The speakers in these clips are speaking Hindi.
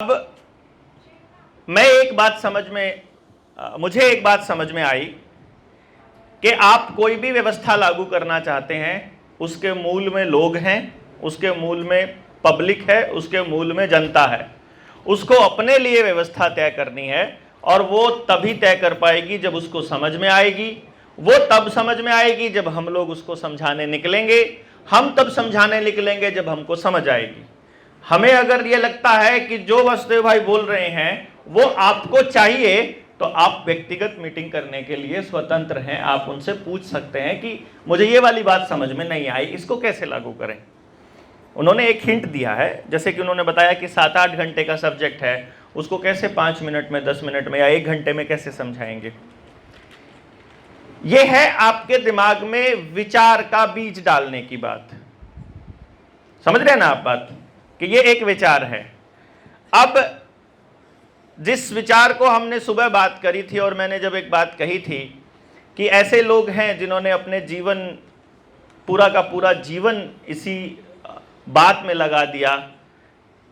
अब मैं एक बात मुझे एक बात समझ में आई कि आप कोई भी व्यवस्था लागू करना चाहते हैं, उसके मूल में लोग हैं, उसके मूल में पब्लिक है, उसके मूल में जनता है। उसको अपने लिए व्यवस्था तय करनी है और वो तभी तय कर पाएगी जब उसको समझ में आएगी। वो तब समझ में आएगी जब हम लोग उसको समझाने निकलेंगे। हम तब समझाने निकलेंगे जब हमको समझ आएगी। हमें अगर ये लगता है कि जो वासुदेव भाई बोल रहे हैं वो आपको चाहिए, तो आप व्यक्तिगत मीटिंग करने के लिए स्वतंत्र हैं। आप उनसे पूछ सकते हैं कि मुझे ये वाली बात समझ में नहीं आई, इसको कैसे लागू करें। उन्होंने एक हिंट दिया है, जैसे कि उन्होंने बताया कि 7-8 घंटे का सब्जेक्ट है, उसको कैसे 5 मिनट में, 10 मिनट में या 1 घंटे में कैसे समझाएंगे। यह है आपके दिमाग में विचार का बीज डालने की बात। समझ रहे हैं ना आप बात, कि ये एक विचार है। अब जिस विचार को हमने सुबह बात करी थी और मैंने जब एक बात कही थी कि ऐसे लोग हैं जिन्होंने अपने जीवन, पूरा का पूरा जीवन इसी बात में लगा दिया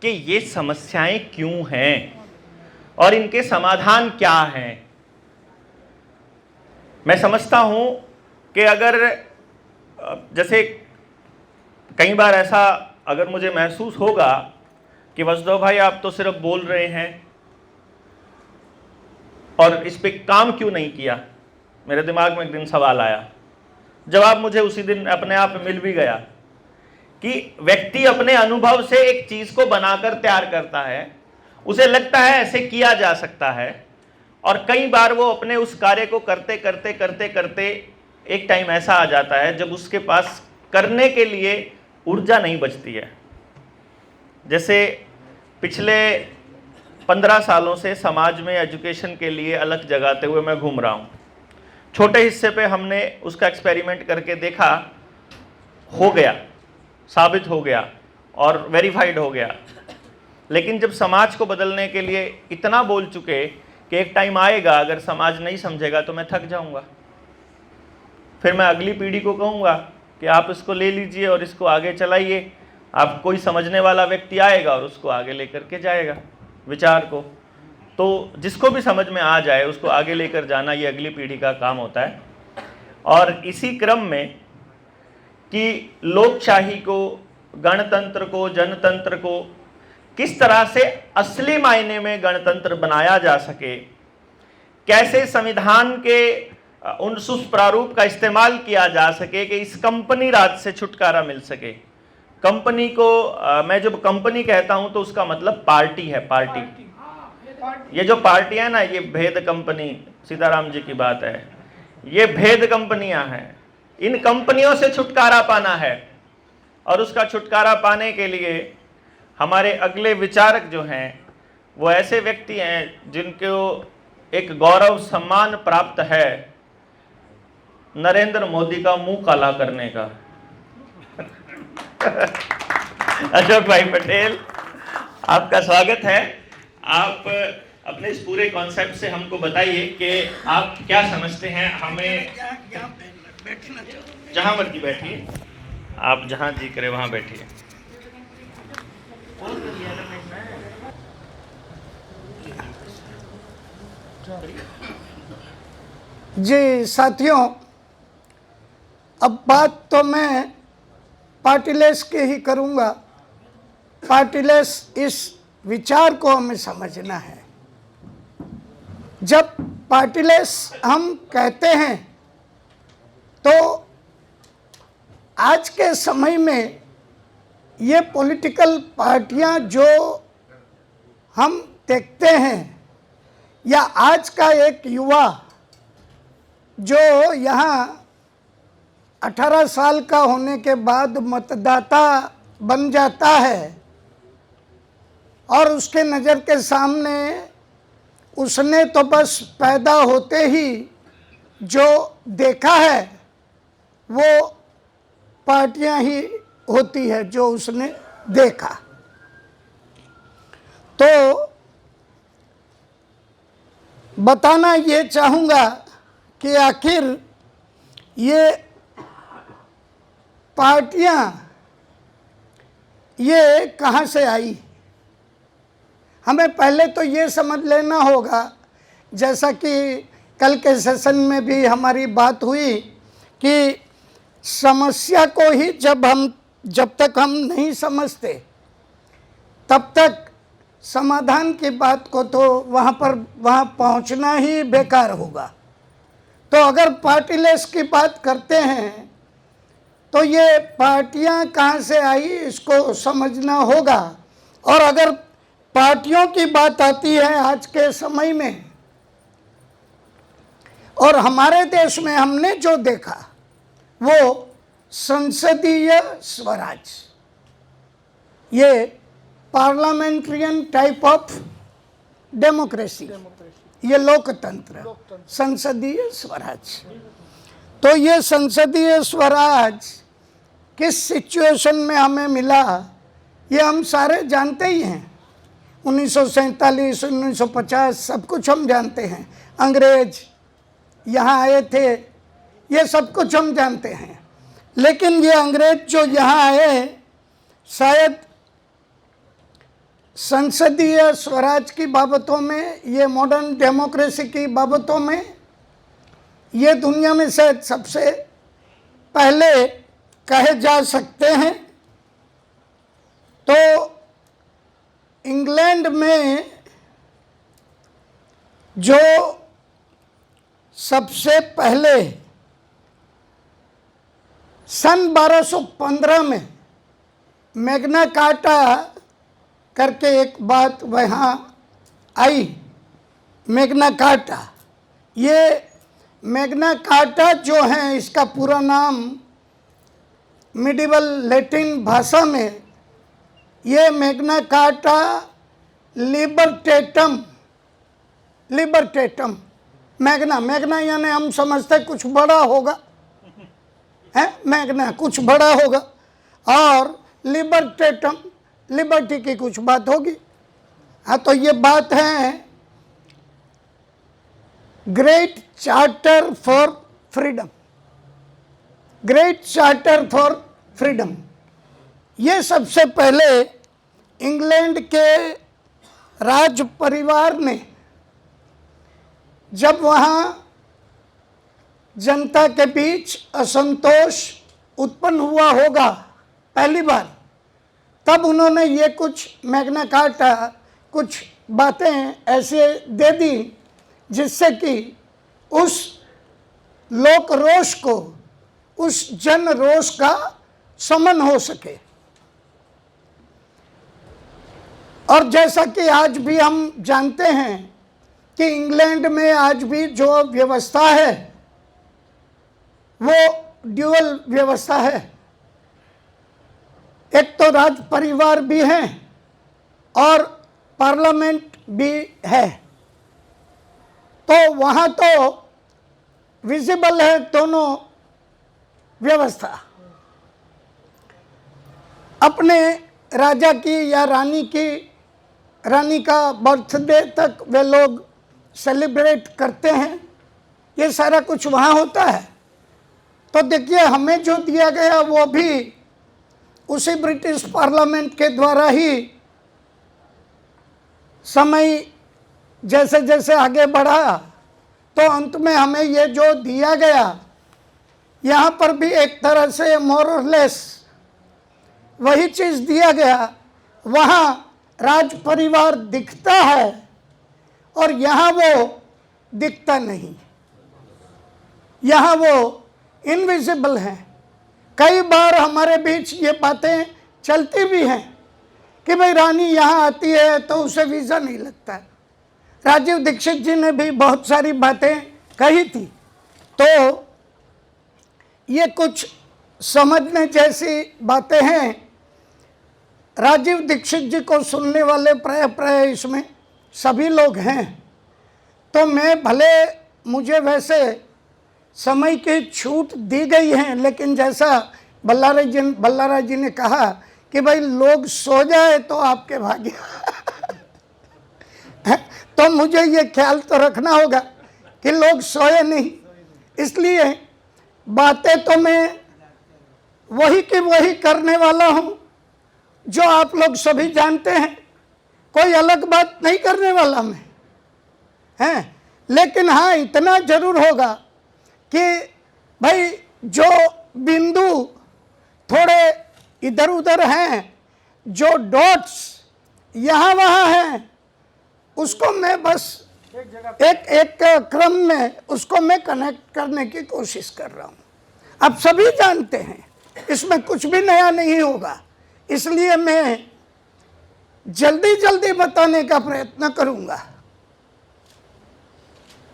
कि ये समस्याएं क्यों हैं और इनके समाधान क्या हैं। मैं समझता हूं कि अगर जैसे कई बार ऐसा अगर मुझे महसूस होगा कि वासुदेव भाई आप तो सिर्फ बोल रहे हैं और इस पे काम क्यों नहीं किया, मेरे दिमाग में एक दिन सवाल आया। जवाब मुझे उसी दिन अपने आप मिल भी गया कि व्यक्ति अपने अनुभव से एक चीज को बनाकर तैयार करता है, उसे लगता है ऐसे किया जा सकता है, और कई बार वो अपने उस कार्य को करते करते करते करते एक टाइम ऐसा आ जाता है जब उसके पास करने के लिए ऊर्जा नहीं बचती है। जैसे पिछले 15 सालों से समाज में एजुकेशन के लिए अलग जगाते हुए मैं घूम रहा हूँ। छोटे हिस्से पे हमने उसका एक्सपेरिमेंट करके देखा, हो गया, साबित हो गया और वेरीफाइड हो गया। लेकिन जब समाज को बदलने के लिए इतना बोल चुके कि एक टाइम आएगा अगर समाज नहीं समझेगा तो मैं थक जाऊंगा, फिर मैं अगली पीढ़ी को कहूँगा कि आप इसको ले लीजिए और इसको आगे चलाइए। आप कोई समझने वाला व्यक्ति आएगा और उसको आगे लेकर के जाएगा विचार को। तो जिसको भी समझ में आ जाए उसको आगे लेकर जाना, ये अगली पीढ़ी का काम होता है। और इसी क्रम में कि लोकशाही को, गणतंत्र को, जनतंत्र को किस तरह से असली मायने में गणतंत्र बनाया जा सके, कैसे संविधान के उन प्रारूप का इस्तेमाल किया जा सके कि इस कंपनी राज से छुटकारा मिल सके। कंपनी को मैं जब कंपनी कहता हूं तो उसका मतलब पार्टी है। पार्टी, ये जो पार्टी है ना, ये भेद कंपनी, सीताराम जी की बात है, ये भेद कंपनियां हैं। इन कंपनियों से छुटकारा पाना है और उसका छुटकारा पाने के लिए हमारे अगले विचारक जो हैं वो ऐसे व्यक्ति हैं जिनको एक गौरव सम्मान प्राप्त है, नरेंद्र मोदी का मुंह काला करने का। अशोक भाई पटेल, आपका स्वागत है। आप अपने इस पूरे कॉन्सेप्ट से हमको बताइए कि आप क्या समझते हैं। हमें जहां मर्जी बैठिए, आप जहां जी करे वहां बैठिए। जी साथियों, अब बात तो मैं पार्टीलेस की ही करूंगा। पार्टीलेस इस विचार को हमें समझना है। जब पार्टीलेस हम कहते हैं तो आज के समय में ये पॉलिटिकल पार्टियां जो हम देखते हैं, या आज का एक युवा जो यहाँ 18 साल का होने के बाद मतदाता बन जाता है और उसके नज़र के सामने उसने तो बस पैदा होते ही जो देखा है वो पार्टियां ही होती है जो उसने देखा। तो बताना ये चाहूँगा कि आखिर ये पार्टियां ये कहाँ से आई। हमें पहले तो ये समझ लेना होगा, जैसा कि कल के सेशन में भी हमारी बात हुई, कि समस्या को ही जब तक हम नहीं समझते तब तक समाधान की बात को तो वहाँ पहुँचना ही बेकार होगा। तो अगर पार्टीलेस की बात करते हैं तो ये पार्टियां कहाँ से आई इसको समझना होगा। और अगर पार्टियों की बात आती है आज के समय में, और हमारे देश में हमने जो देखा वो संसदीय स्वराज, ये पार्लियामेंट्रियन टाइप ऑफ डेमोक्रेसी, ये लोकतंत्र, संसदीय स्वराज। तो ये संसदीय स्वराज किस सिचुएशन में हमें मिला ये हम सारे जानते ही हैं। 1947, 1950 सब कुछ हम जानते हैं। अंग्रेज यहाँ आए थे, ये सब कुछ हम जानते हैं। लेकिन ये अंग्रेज जो यहाँ आए, शायद संसदीय स्वराज की बाबतों में, ये मॉडर्न डेमोक्रेसी की बाबतों में, ये दुनिया में शायद सबसे पहले कहे जा सकते हैं। तो इंग्लैंड में जो सबसे पहले सन 1215 में मैग्ना कार्टा करके एक बात वहाँ आई, मैग्ना कार्टा। ये मैग्ना कार्टा जो है, इसका पूरा नाम मिडिवल लैटिन भाषा में ये मैग्ना कार्टा लिबर्टेटम, मैग्ना यानी हम समझते कुछ बड़ा होगा, है मैग्ना कुछ बड़ा होगा, और लिबर्टेटम लिबर्टी की कुछ बात होगी। हाँ, तो ये बात है great charter for freedom, great charter for freedom. ये सबसे पहले इंग्लैंड के राज परिवार ने, जब वहाँ जनता के बीच असंतोष उत्पन्न हुआ होगा पहली बार, तब उन्होंने ये कुछ मैग्ना कार्टा कुछ बातें ऐसे दे दी जिससे कि उस लोक रोष को, उस जन रोष का शमन हो सके। और जैसा कि आज भी हम जानते हैं कि इंग्लैंड में आज भी जो व्यवस्था है वो ड्यूअल व्यवस्था है। एक तो राज परिवार भी है और पार्लियामेंट भी है, तो वहाँ तो विजिबल है दोनों व्यवस्था। अपने राजा की या रानी का बर्थडे तक वे लोग सेलिब्रेट करते हैं, ये सारा कुछ वहाँ होता है। तो देखिए, हमें जो दिया गया वो भी उसी ब्रिटिश पार्लियामेंट के द्वारा ही समय जैसे जैसे आगे बढ़ा, तो अंत में हमें ये जो दिया गया, यहाँ पर भी एक तरह से मोर और लेस वही चीज़ दिया गया। वहाँ राज परिवार दिखता है और यहाँ वो दिखता नहीं, यहाँ वो इनविजिबल है। कई बार हमारे बीच ये बातें चलती भी हैं कि भाई रानी यहाँ आती है तो उसे वीज़ा नहीं लगता है। राजीव दीक्षित जी ने भी बहुत सारी बातें कही थी। तो ये कुछ समझने जैसी बातें हैं। राजीव दीक्षित जी को सुनने वाले प्राय इसमें सभी लोग हैं। तो मैं भले मुझे वैसे समय की छूट दी गई है, लेकिन जैसा बल्लाराज जी ने कहा कि भाई लोग सो जाए तो आपके भाग्य तो मुझे ये ख्याल तो रखना होगा कि लोग सोए नहीं। इसलिए बातें तो मैं वही की वही करने वाला हूँ जो आप लोग सभी जानते हैं। कोई अलग बात नहीं करने वाला मैं, हैं। लेकिन हाँ, इतना जरूर होगा कि भाई जो बिंदु थोड़े इधर उधर हैं, जो डॉट्स यहाँ वहाँ हैं, उसको मैं बस एक एक क्रम में उसको मैं कनेक्ट करने की कोशिश कर रहा हूँ। अब सभी जानते हैं इसमें कुछ भी नया नहीं होगा, इसलिए मैं जल्दी जल्दी बताने का प्रयत्न करूँगा,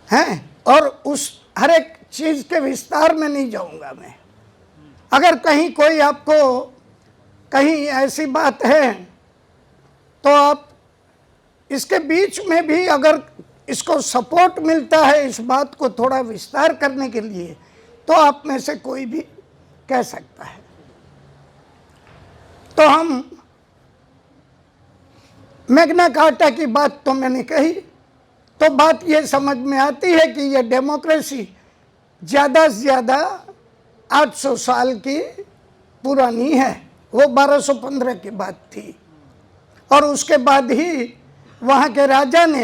हैं, और उस हर एक चीज़ के विस्तार में नहीं जाऊँगा मैं। अगर कहीं कोई आपको कहीं ऐसी बात है तो आप इसके बीच में भी अगर इसको सपोर्ट मिलता है इस बात को थोड़ा विस्तार करने के लिए, तो आप में से कोई भी कह सकता है। तो हम मैग्ना कार्टा की बात तो मैंने कही, तो बात ये समझ में आती है कि ये डेमोक्रेसी ज़्यादा से ज़्यादा 800 साल की पुरानी है। वो 1215 की बात थी, और उसके बाद ही वहाँ के राजा ने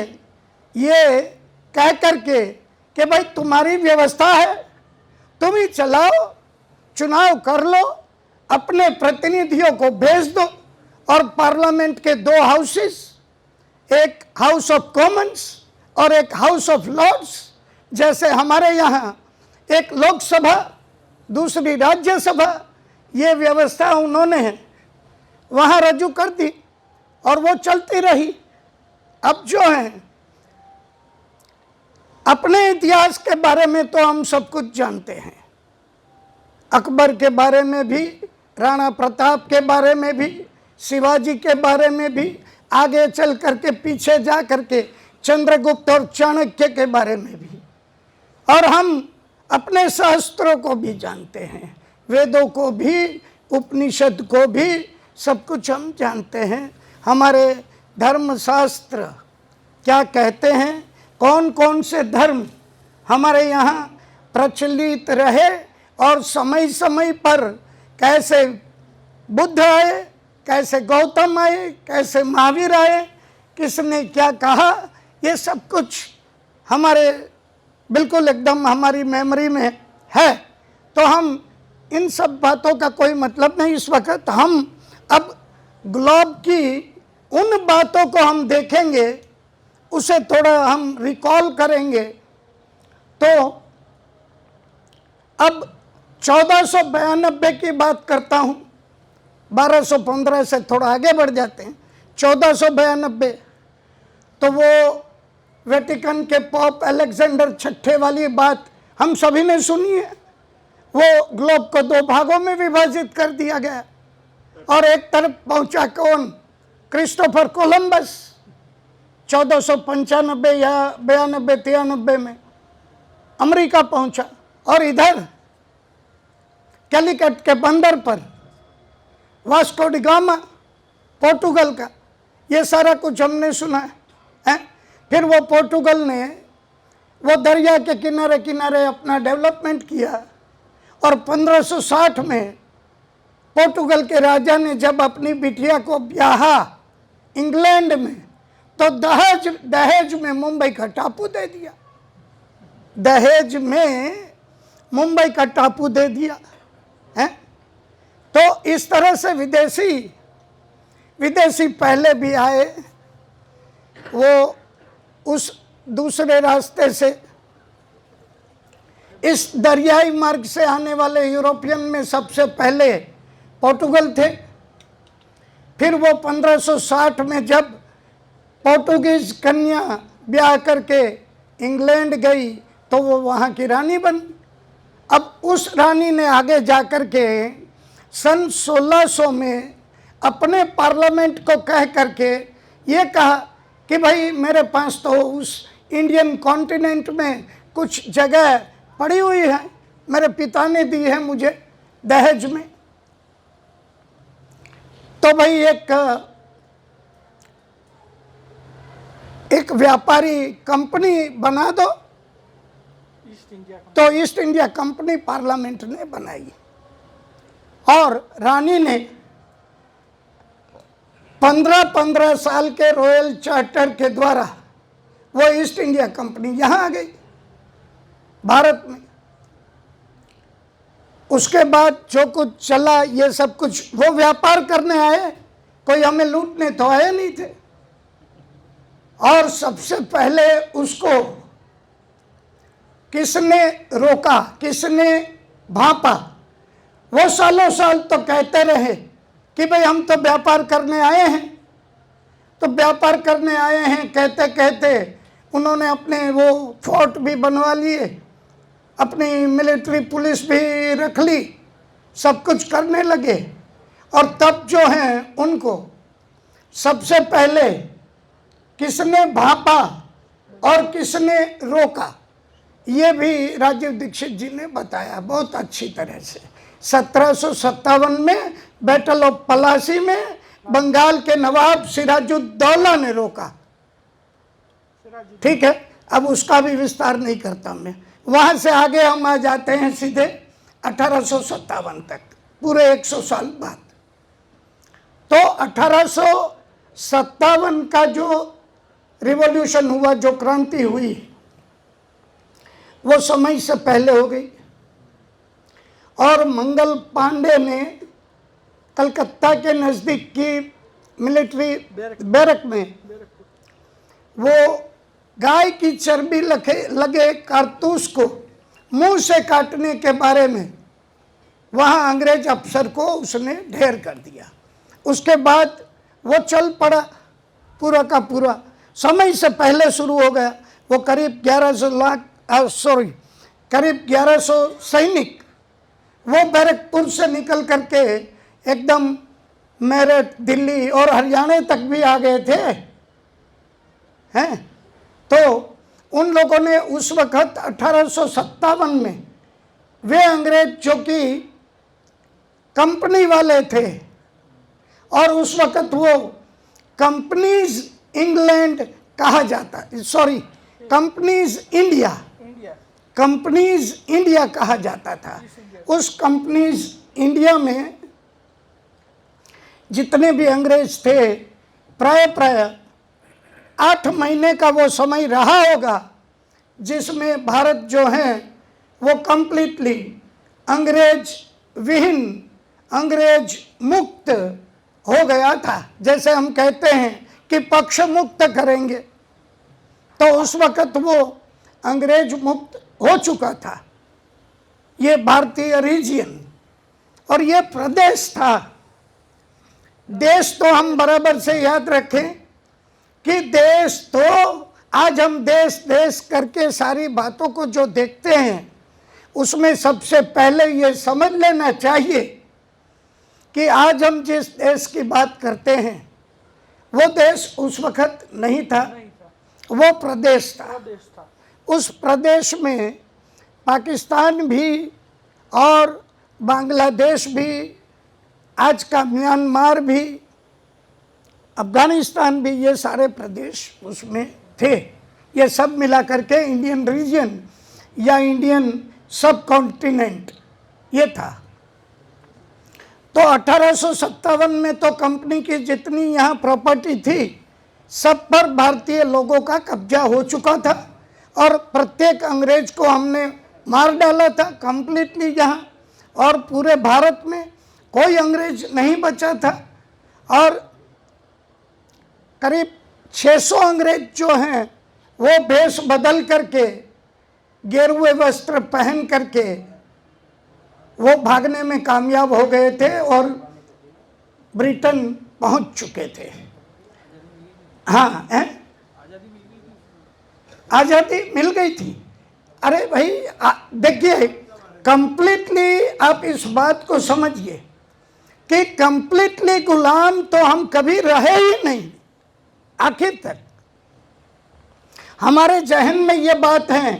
ये कह करके कि भाई तुम्हारी व्यवस्था है, तुम ही चलाओ, चुनाव कर लो, अपने प्रतिनिधियों को भेज दो, और पार्लियामेंट के 2 हाउसेस, एक हाउस ऑफ कॉमन्स और एक हाउस ऑफ लॉर्ड्स, जैसे हमारे यहाँ एक लोकसभा दूसरी राज्यसभा, ये व्यवस्था उन्होंने वहाँ रजू कर दी और वो चलती रही। अब जो है, अपने इतिहास के बारे में तो हम सब कुछ जानते हैं, अकबर के बारे में भी, राणा प्रताप के बारे में भी, शिवाजी के बारे में भी, आगे चल करके पीछे जा करके चंद्रगुप्त और चाणक्य के बारे में भी, और हम अपने शास्त्रों को भी जानते हैं, वेदों को भी, उपनिषद को भी, सब कुछ हम जानते हैं। हमारे धर्मशास्त्र क्या कहते हैं, कौन कौन से धर्म हमारे यहाँ प्रचलित रहे, और समय समय पर कैसे बुद्ध आए, कैसे गौतम आए, कैसे महावीर आए, किसने क्या कहा, ये सब कुछ हमारे बिल्कुल एकदम हमारी मेमोरी में है। तो हम इन सब बातों का कोई मतलब नहीं इस वक्त। हम अब ग्लोब की उन बातों को हम देखेंगे, उसे थोड़ा हम रिकॉल करेंगे। तो अब 1492 की बात करता हूँ, 1215 से थोड़ा आगे बढ़ जाते हैं। 1492 तो वो वेटिकन के पॉप अलेक्जेंडर छठे वाली बात हम सभी ने सुनी है। वो ग्लोब को 2 भागों में विभाजित कर दिया गया, और एक तरफ पहुंचा कौन, क्रिस्टोफर कोलंबस 1495 या 92-93 में अमेरिका पहुंचा, और इधर कैलिकट के बंदर पर वास्को डी गामा पोर्टुगल का, ये सारा कुछ हमने सुना है। फिर वो पोर्टुगल ने वो दरिया के किनारे किनारे अपना डेवलपमेंट किया, और 1560 में पोर्टुगल के राजा ने जब अपनी बिटिया को ब्याहा इंग्लैंड में, तो दहेज में मुंबई का टापू दे दिया, दहेज में मुंबई का टापू दे दिया है। तो इस तरह से विदेशी पहले भी आए, वो उस दूसरे रास्ते से, इस दरियाई मार्ग से आने वाले यूरोपियन में सबसे पहले पोर्टुगल थे। फिर वो 1560 में जब पोर्टुगीज कन्या ब्याह करके इंग्लैंड गई, तो वो वहाँ की रानी बनी। अब उस रानी ने आगे जा कर के सन 1600 में अपने पार्लियामेंट को कह करके ये कहा कि भाई मेरे पास तो उस इंडियन कॉन्टिनेंट में कुछ जगह पड़ी हुई है, मेरे पिता ने दी है मुझे दहेज में, तो भाई एक व्यापारी कंपनी बना दो। तो ईस्ट इंडिया कंपनी पार्लियामेंट ने बनाई, और रानी ने 15-15 साल के रॉयल चार्टर के द्वारा वो ईस्ट इंडिया कंपनी यहाँ आ गई भारत में। उसके बाद जो कुछ चला, ये सब कुछ वो व्यापार करने आए, कोई हमें लूटने तो आए नहीं थे। और सबसे पहले उसको किसने रोका, किसने भांपा? वो सालों साल तो कहते रहे कि भाई हम तो व्यापार करने आए हैं, तो व्यापार करने आए हैं कहते कहते उन्होंने अपने वो फोर्ट भी बनवा लिए, अपनी मिलिट्री पुलिस भी रख ली, सब कुछ करने लगे। और तब जो है उनको सबसे पहले किसने भांपा और किसने रोका, ये भी राजीव दीक्षित जी ने बताया बहुत अच्छी तरह से। 1757 में बैटल ऑफ पलासी में बंगाल के नवाब सिराजुद्दौला ने रोका। ठीक है, अब उसका भी विस्तार नहीं करता मैं। वहां से आगे हम आ जाते हैं सीधे 1857 तक, पूरे 100 साल बाद। तो 1857 का जो रिवॉल्यूशन हुआ, जो क्रांति हुई, वो समय से पहले हो गई। और मंगल पांडे ने कलकत्ता के नज़दीक की मिलिट्री बैरक में वो गाय की चर्बी लगे कारतूस को मुंह से काटने के बारे में वहाँ अंग्रेज अफसर को उसने ढेर कर दिया। उसके बाद वो चल पड़ा पूरा का पूरा, समय से पहले शुरू हो गया। वो करीब 1100 सैनिक वो बैरकपुर से निकल करके एकदम मेरठ, दिल्ली और हरियाणा तक भी आ गए थे हैं। तो उन लोगों ने उस वक्त 1857 में वे अंग्रेज जो कि कंपनी वाले थे, और उस वक्त वो कंपनीज इंग्लैंड कहा जाता, सॉरी कंपनीज इंडिया कहा जाता था। उस कंपनीज इंडिया में जितने भी अंग्रेज थे, प्राय 8 महीने का वो समय रहा होगा जिसमें भारत जो है वो कंप्लीटली अंग्रेज विहीन, अंग्रेज मुक्त हो गया था। जैसे हम कहते हैं कि पक्ष मुक्त करेंगे, तो उस वक्त वो अंग्रेज मुक्त हो चुका था। ये भारतीय रीजन और ये प्रदेश था। देश तो हम बराबर से याद रखें कि देश तो आज हम देश देश करके सारी बातों को जो देखते हैं, उसमें सबसे पहले ये समझ लेना चाहिए कि आज हम जिस देश की बात करते हैं वो देश उस वक्त नहीं था, वो प्रदेश था। उस प्रदेश में पाकिस्तान भी और बांग्लादेश भी, आज का म्यांमार भी, अफगानिस्तान भी, ये सारे प्रदेश उसमें थे। ये सब मिला करके इंडियन रीजन या इंडियन सब कॉन्टिनेंट ये था। तो 1857 में तो कंपनी की जितनी यहाँ प्रॉपर्टी थी सब पर भारतीय लोगों का कब्जा हो चुका था, और प्रत्येक अंग्रेज को हमने मार डाला था कंप्लीटली यहाँ, और पूरे भारत में कोई अंग्रेज नहीं बचा था। और करीब 600 अंग्रेज जो हैं वो भेष बदल करके, गेरुए वस्त्र पहन करके वो भागने में कामयाब हो गए थे और ब्रिटेन पहुंच चुके थे। हाँ, आज़ादी मिल गई थी। अरे भाई देखिए, कंप्लीटली आप इस बात को समझिए कि कंप्लीटली गुलाम तो हम कभी रहे ही नहीं। आखिर तक हमारे जहन में ये बात है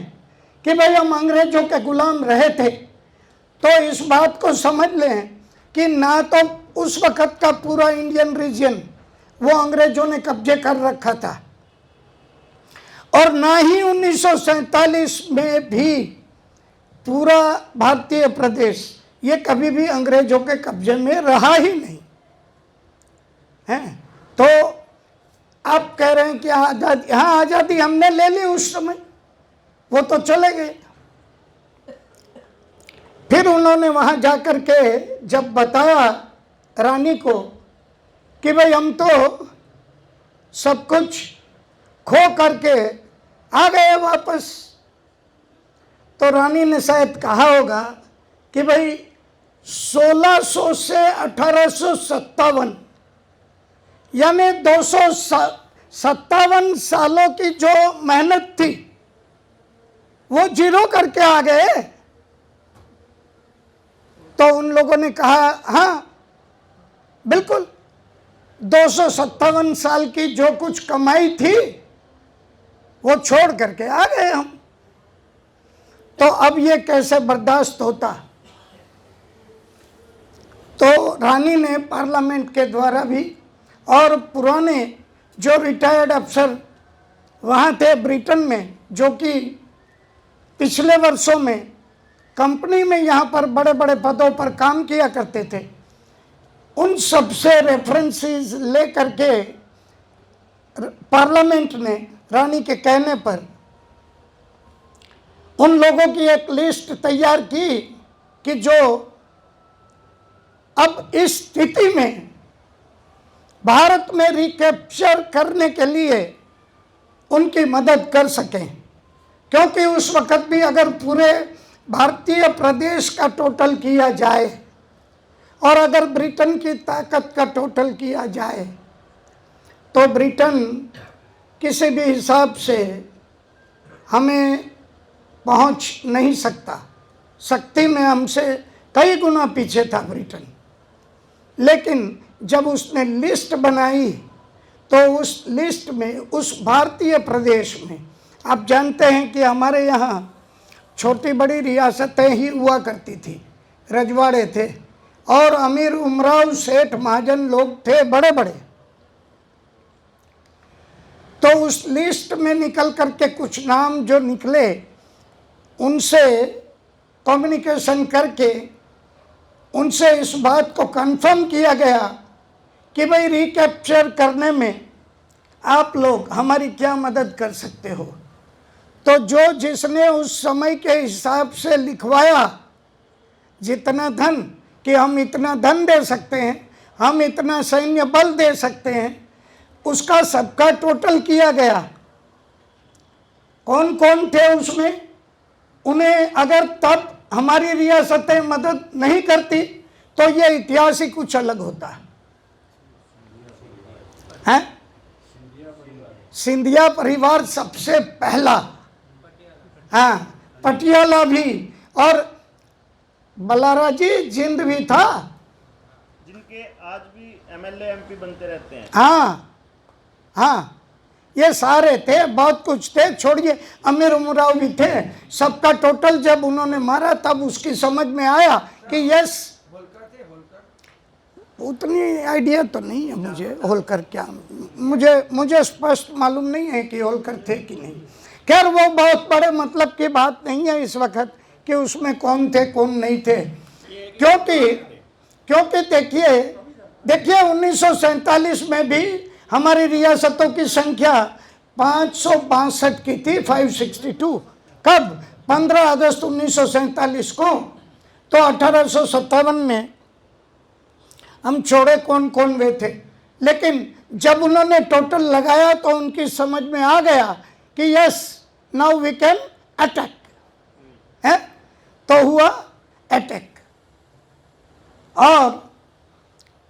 कि भाई हम अंग्रेजों के गुलाम रहे थे, तो इस बात को समझ लें कि ना तो उस वक्त का पूरा इंडियन रीजन वो अंग्रेजों ने कब्जे कर रखा था, और ना ही 1947 में भी पूरा भारतीय प्रदेश ये कभी भी अंग्रेजों के कब्जे में रहा ही नहीं है। तो आप कह रहे हैं कि आज़ादी, हाँ आज़ादी हमने ले ली उस समय, वो तो चले गए। फिर उन्होंने वहां जाकर के जब बताया रानी को कि भाई हम तो सब कुछ खो करके आ गए वापस, तो रानी ने शायद कहा होगा कि भाई 1600 से 1857 यानी 257 सालों की जो मेहनत थी वो जीरो करके आ गए। तो उन लोगों ने कहा हाँ बिल्कुल, 257 साल की जो कुछ कमाई थी वो छोड़ करके आ गए हम। तो अब ये कैसे बर्दाश्त होता? तो रानी ने पार्लियामेंट के द्वारा भी और पुराने जो रिटायर्ड अफसर वहाँ थे ब्रिटेन में, जो कि पिछले वर्षों में कंपनी में यहाँ पर बड़े बड़े पदों पर काम किया करते थे, उन सब से रेफरेंसेस ले करके पार्लियामेंट ने रानी के कहने पर उन लोगों की एक लिस्ट तैयार की कि जो अब इस स्थिति में भारत में रिकैप्चर करने के लिए उनकी मदद कर सकें। क्योंकि उस वक्त भी अगर पूरे भारतीय प्रदेश का टोटल किया जाए और अगर ब्रिटेन की ताकत का टोटल किया जाए तो ब्रिटेन किसी भी हिसाब से हमें पहुंच नहीं सकता। शक्ति में हमसे कई गुना पीछे था ब्रिटेन। लेकिन जब उसने लिस्ट बनाई तो उस लिस्ट में उस भारतीय प्रदेश में, आप जानते हैं कि हमारे यहाँ छोटी बड़ी रियासतें ही हुआ करती थी, रजवाड़े थे और अमीर उमराव सेठ महाजन लोग थे बड़े बड़े। तो उस लिस्ट में निकल करके कुछ नाम जो निकले उनसे कम्युनिकेशन करके उनसे इस बात को कंफर्म किया गया कि भाई रिकैप्चर करने में आप लोग हमारी क्या मदद कर सकते हो। तो जो जिसने उस समय के हिसाब से लिखवाया जितना धन कि हम इतना धन दे सकते हैं, हम इतना सैन्य बल दे सकते हैं, उसका सबका टोटल किया गया। कौन कौन थे उसमें, उन्हें अगर तब हमारी रियासतें मदद नहीं करती तो ये इतिहास ही कुछ अलग होता है। सिंधिया परिवार सबसे पहला, हाँ पटियाला भी, और बलारा जी जिंद भी था, जिनके आज भी एमएलए एमपी बनते रहते हैं। हाँ हाँ ये सारे थे, बहुत कुछ थे, छोड़िए अमीर उमराव भी थे। सबका टोटल जब उन्होंने मारा तब उसकी समझ में आया कि यस, उतनी आइडिया तो नहीं है मुझे होलकर क्या, मुझे स्पष्ट मालूम नहीं है कि होलकर थे कि नहीं। खैर वो बहुत बड़े मतलब की बात नहीं है इस वक्त कि उसमें कौन थे कौन नहीं थे, क्योंकि देखिए 1947 में भी हमारी रियासतों की संख्या 562 की थी, 562। कब? 15 अगस्त 1947 को। तो 1857 में हम छोड़े कौन कौन वे थे, लेकिन जब उन्होंने टोटल लगाया तो उनकी समझ में आ गया कि yes now we can attack, है तो हुआ अटैक। और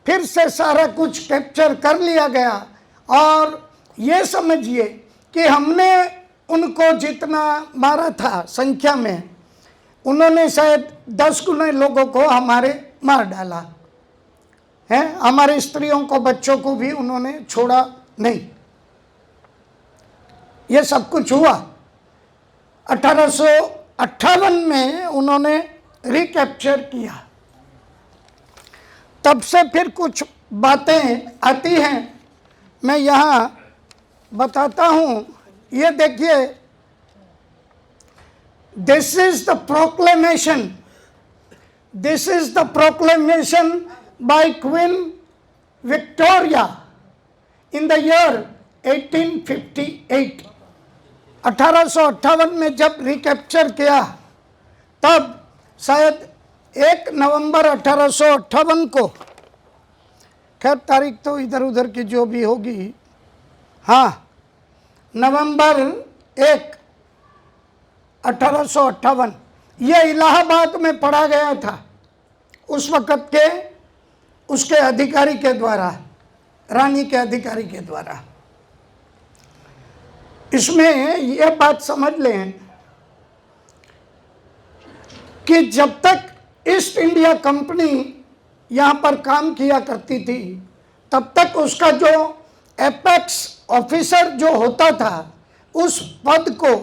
फिर से सारा कुछ कैप्चर कर लिया गया। और ये समझिए कि हमने उनको जितना मारा था संख्या में, उन्होंने शायद 10 गुना लोगों को हमारे मार डाला है। हमारे स्त्रियों को बच्चों को भी उन्होंने छोड़ा नहीं। ये सब कुछ हुआ 1858 में उन्होंने रिकैप्चर किया। तब से फिर कुछ बातें आती हैं, मैं यहाँ बताता हूँ। ये देखिए, this is the proclamation by Queen Victoria in the year 1858, 1858 में जब रिकैप्चर किया, तब शायद 1 नवंबर 1858 को, खैर तारीख तो इधर उधर की जो भी होगी, हाँ, नवंबर 1, 1858, ये इलाहाबाद में पढ़ा गया था उस वक़्त के उसके अधिकारी के द्वारा, रानी के अधिकारी के द्वारा। इसमें यह बात समझ लें कि जब तक ईस्ट इंडिया कंपनी यहाँ पर काम किया करती थी, तब तक उसका जो एपेक्स ऑफिसर जो होता था, उस पद को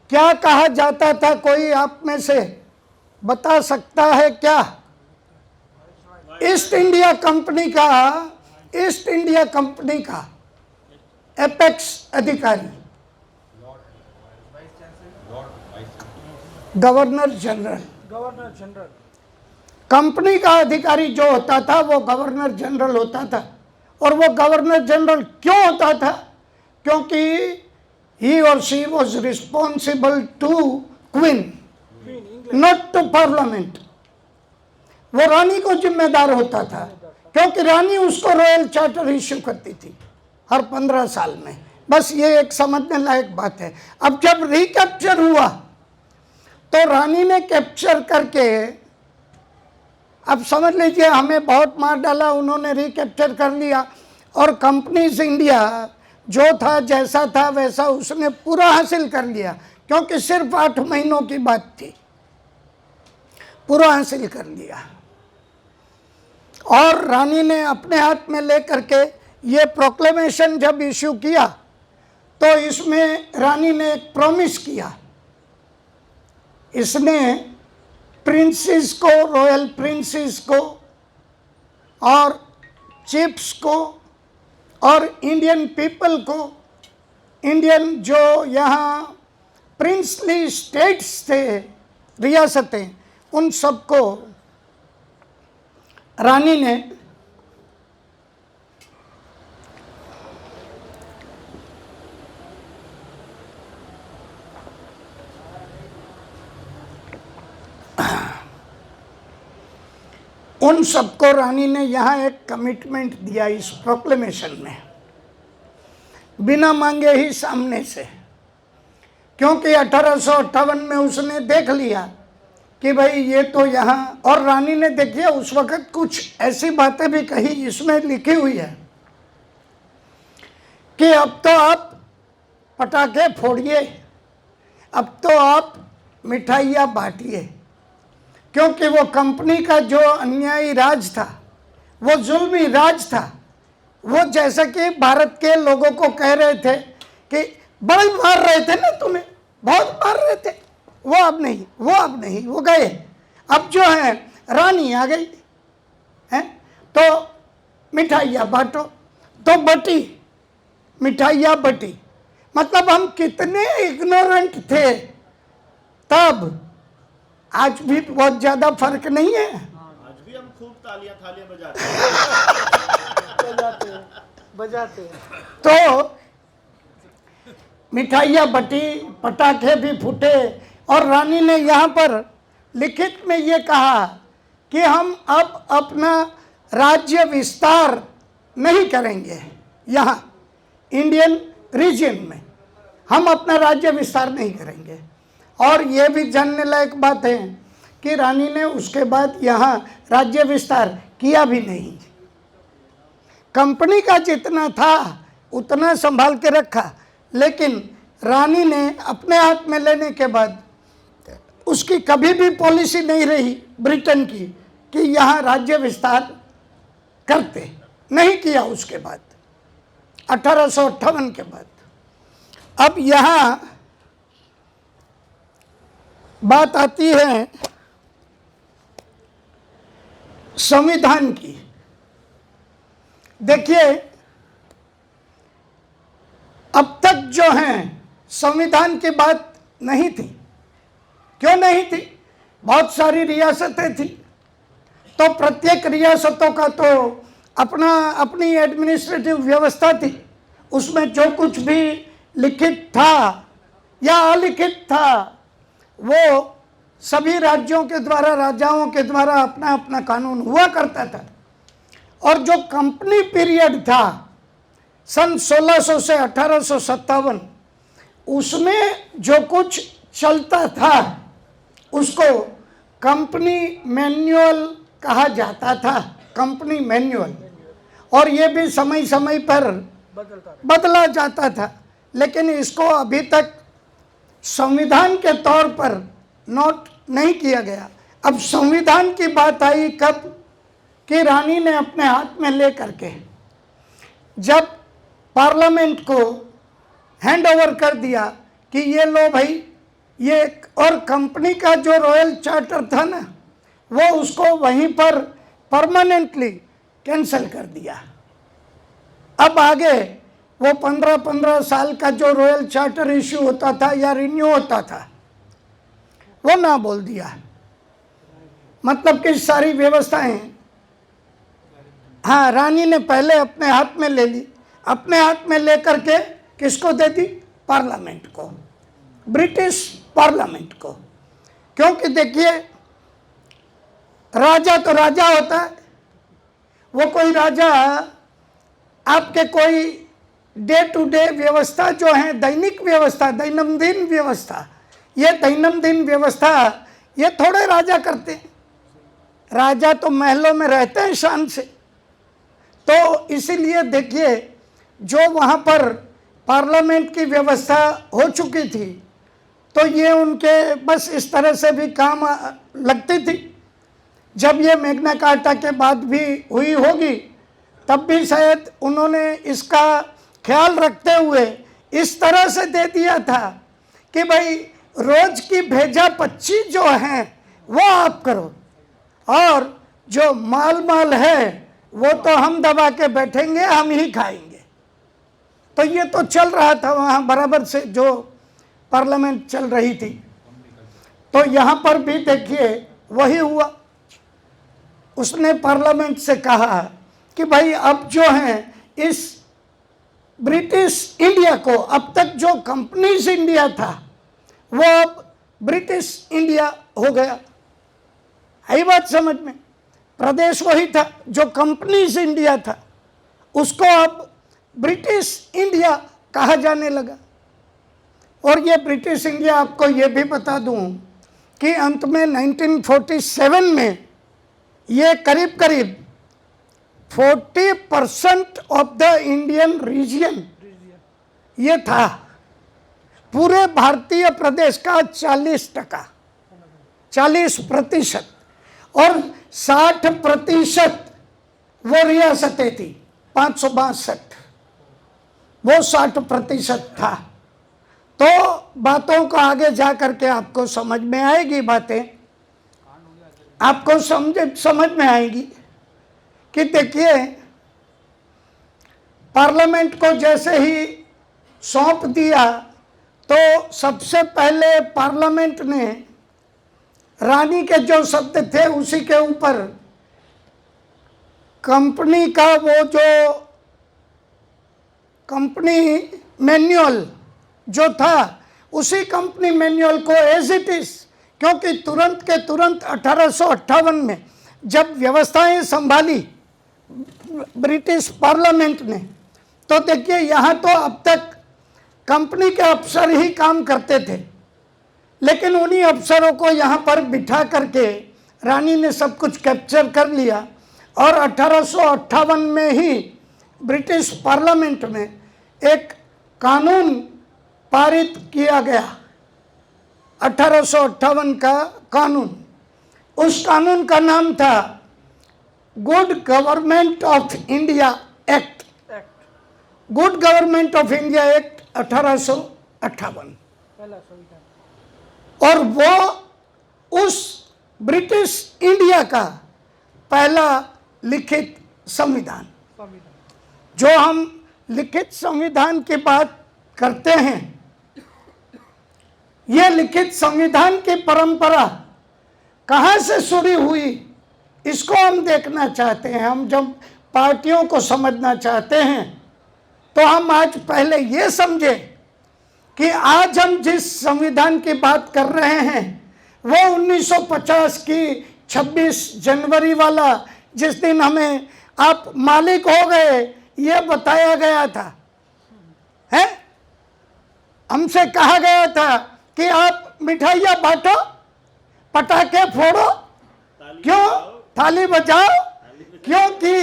क्या कहा जाता था? कोई आप में से बता सकता है क्या? ईस्ट इंडिया कंपनी का एपेक्स अधिकारी गवर्नर जनरल। कंपनी का अधिकारी जो होता था वो गवर्नर जनरल होता था। और वो गवर्नर जनरल क्यों होता था? क्योंकि ही और she was responsible to queen, not to parliament. वो रानी को जिम्मेदार होता था, क्योंकि रानी उसको रॉयल चार्टर इश्यू करती थी हर 15 साल में। बस ये एक समझने लायक बात है। अब जब रिकैप्चर हुआ तो रानी ने कैप्चर करके, अब समझ लीजिए, हमें बहुत मार डाला, उन्होंने रिकैप्चर कर लिया, और कंपनीज इंडिया जो था, जैसा था वैसा उसने पूरा हासिल कर लिया, क्योंकि सिर्फ 8 महीनों की बात थी, पूरा हासिल कर लिया। और रानी ने अपने हाथ में लेकर के ये प्रोक्लेमेशन जब इश्यू किया, तो इसमें रानी ने एक प्रॉमिस किया। इसने प्रिंसेस को, रॉयल प्रिंसेस को और चीफ्स को और इंडियन पीपल को, इंडियन जो यहाँ प्रिंसली स्टेट्स थे, रियासतें, उन सबको रानी ने यहाँ एक कमिटमेंट दिया इस प्रोक्लेमेशन में, बिना मांगे ही सामने से। क्योंकि 1858 में उसने देख लिया कि भाई ये तो यहाँ, और रानी ने देखिए उस वक़्त कुछ ऐसी बातें भी कही, इसमें लिखी हुई है कि अब तो आप पटाखे फोड़िए, अब तो आप मिठाइयाँ बांटिए, क्योंकि वो कंपनी का जो अन्यायी राज था, वो जुल्मी राज था। वो जैसा कि भारत के लोगों को कह रहे थे कि बड़े मार रहे थे ना, तुम्हें बहुत मार रहे थे, वो अब नहीं, वो गए। अब जो है रानी आ गई है, तो मिठाइयाँ बांटो, तो बटी, मिठाइयाँ बटी। मतलब हम कितने इग्नोरेंट थे तब, आज भी बहुत ज्यादा फर्क नहीं है। आज भी हम खूब तालियां बजाते हैं। तो मिठाइयाँ बटी, पटाखे भी फूटे, और रानी ने यहाँ पर लिखित में ये कहा कि हम अब अपना राज्य विस्तार नहीं करेंगे। यहाँ इंडियन रीजन में हम अपना राज्य विस्तार नहीं करेंगे। और ये भी जानने लायक बात है कि रानी ने उसके बाद यहाँ राज्य विस्तार किया भी नहीं। कंपनी का जितना था उतना संभाल के रखा, लेकिन रानी ने अपने हाथ में लेने के बाद उसकी कभी भी पॉलिसी नहीं रही ब्रिटेन की कि यहाँ राज्य विस्तार करते, नहीं किया उसके बाद, 1858 के बाद। अब यहाँ बात आती है संविधान की। देखिए, अब तक जो है संविधान की बात नहीं थी। क्यों नहीं थी? बहुत सारी रियासतें थी, तो प्रत्येक रियासतों का तो अपनी एडमिनिस्ट्रेटिव व्यवस्था थी, उसमें जो कुछ भी लिखित था या अलिखित था वो सभी राज्यों के द्वारा, राजाओं के द्वारा अपना अपना कानून हुआ करता था। और जो कंपनी पीरियड था सन 1600 से 1857, उसमें जो कुछ चलता था उसको कंपनी मैन्युअल कहा जाता था, कंपनी मैन्युअल। और ये भी समय समय पर बदला जाता था, लेकिन इसको अभी तक संविधान के तौर पर नोट नहीं किया गया। अब संविधान की बात आई कब कि रानी ने अपने हाथ में ले करके जब पार्लियामेंट को हैंड ओवर कर दिया कि ये लो भाई ये, और कंपनी का जो रॉयल चार्टर था ना, वो उसको वहीं पर परमानेंटली कैंसिल कर दिया। अब आगे वो 15-15 साल का जो रॉयल चार्टर इश्यू होता था या रिन्यू होता था, वो ना बोल दिया। मतलब कि सारी व्यवस्थाएं, हाँ, रानी ने पहले अपने हाथ में ले ली, अपने हाथ में लेकर के किसको दे दी? पार्लियामेंट को, ब्रिटिश पार्लियामेंट को। क्योंकि देखिए, राजा तो राजा होता है, वो कोई राजा आपके कोई डे टू डे व्यवस्था जो है, दैनिक व्यवस्था, दैनंदिन व्यवस्था, ये दैनंदिन व्यवस्था ये थोड़े राजा करते हैं। राजा तो महलों में रहते हैं शान से। तो इसीलिए देखिए, जो वहाँ पर पार्लियामेंट की व्यवस्था हो चुकी थी, तो ये उनके बस इस तरह से भी काम लगती थी। जब ये मैग्ना कार्टा के बाद भी हुई होगी, तब भी शायद उन्होंने इसका ख्याल रखते हुए इस तरह से दे दिया था कि भाई रोज की भेजा पच्ची जो है वो आप करो, और जो माल है वो तो हम दबा के बैठेंगे, हम ही खाएंगे। तो ये तो चल रहा था वहाँ बराबर से, जो पार्लियामेंट चल रही थी। तो यहाँ पर भी देखिए वही हुआ। उसने पार्लियामेंट से कहा कि भाई अब जो है इस ब्रिटिश इंडिया को, अब तक जो कंपनीज इंडिया था वो अब ब्रिटिश इंडिया हो गया। है बात समझ में? प्रदेश वही था, जो कंपनीज इंडिया था उसको अब ब्रिटिश इंडिया कहा जाने लगा। और ये ब्रिटिश इंडिया, आपको ये भी बता दूं कि अंत में 1947 में ये करीब करीब 40% ऑफ द इंडियन रीजन ये था। पूरे भारतीय प्रदेश का 40% और 60% वो रियासतें थी, 562 वो 60% था। तो बातों को आगे जा करके आपको समझ में आएगी, बातें आपको समझ में आएगी कि देखिए, पार्लियामेंट को जैसे ही सौंप दिया तो सबसे पहले पार्लियामेंट ने रानी के जो शब्द थे उसी के ऊपर कंपनी का वो जो कंपनी मैन्युअल जो था, उसी कंपनी मैन्युअल को एज इट इज, क्योंकि तुरंत के तुरंत 1858 में जब व्यवस्थाएं संभाली ब्रिटिश पार्लियामेंट ने, तो देखिए यहाँ तो अब तक कंपनी के अफसर ही काम करते थे, लेकिन उन्हीं अफसरों को यहाँ पर बिठा करके रानी ने सब कुछ कैप्चर कर लिया। और 1858 में ही ब्रिटिश पार्लियामेंट में एक कानून पारित किया गया, 1858 का कानून। उस कानून का नाम था good government of India act, good government of India act 1858। और वो उस ब्रिटिश इंडिया का पहला लिखित संविधान, जो हम लिखित संविधान की बात करते हैं, ये लिखित संविधान की परंपरा कहाँ से शुरू हुई, इसको हम देखना चाहते हैं। हम जब पार्टियों को समझना चाहते हैं तो हम आज पहले ये समझे कि आज हम जिस संविधान की बात कर रहे हैं वो 1950 की 26 जनवरी वाला, जिस दिन हमें आप मालिक हो गए ये बताया गया था, है? हमसे कहा गया था कि आप मिठाइयाँ बांटो, पटाखे फोड़ो, क्यों? थाली बजाओ, क्योंकि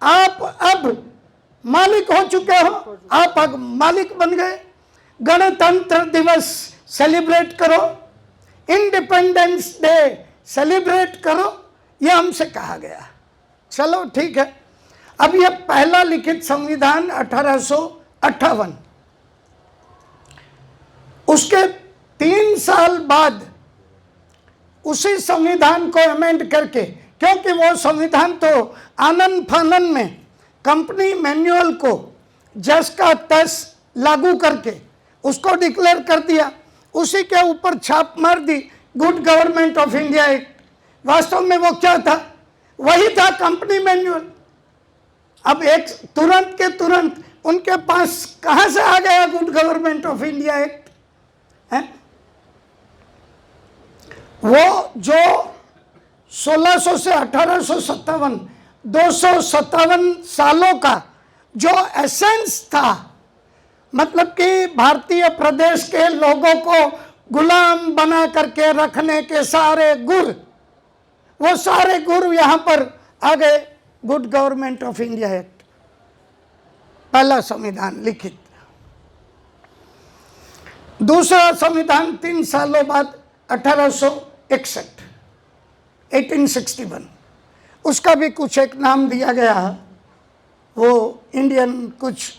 आप अब मालिक हो चुके हो, आप अब मालिक बन गए। गणतंत्र दिवस सेलिब्रेट करो, इंडिपेंडेंस डे सेलिब्रेट करो, ये हमसे कहा गया। चलो ठीक है। अब ये पहला लिखित संविधान 1858, उसके 3 साल बाद उसी संविधान को अमेंड करके, क्योंकि वो संविधान तो आनन फानन में कंपनी मैनुअल को जस का तस लागू करके उसको डिक्लेयर कर दिया, उसी के ऊपर छाप मार दी good government of India act. वास्तव में वो क्या था? वही था कंपनी मैनुअल। अब एक तुरंत के तुरंत उनके पास कहां से आ गया good government of India act? है वो जो 1600 से 1857 257 सालों का जो एसेंस था, मतलब कि भारतीय प्रदेश के लोगों को गुलाम बना करके रखने के सारे गुर, वो सारे गुर यहां पर आ गए। Good government of India act, पहला संविधान लिखित। दूसरा संविधान 3 सालों बाद 1861, उसका भी कुछ एक नाम दिया गया, वो इंडियन कुछ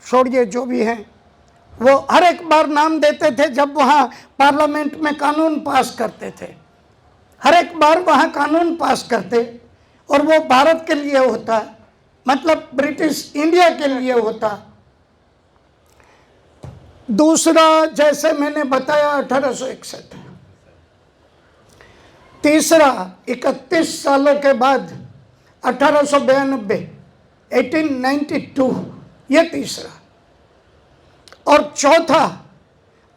छोड़िए जो भी हैं, वो हर एक बार नाम देते थे जब वहाँ पार्लियामेंट में कानून पास करते थे। हर एक बार वहाँ कानून पास करते और वो भारत के लिए होता, मतलब ब्रिटिश इंडिया के लिए होता। दूसरा जैसे मैंने बताया 1861, तीसरा 31 सालों के बाद 1892 1892, ये तीसरा, और चौथा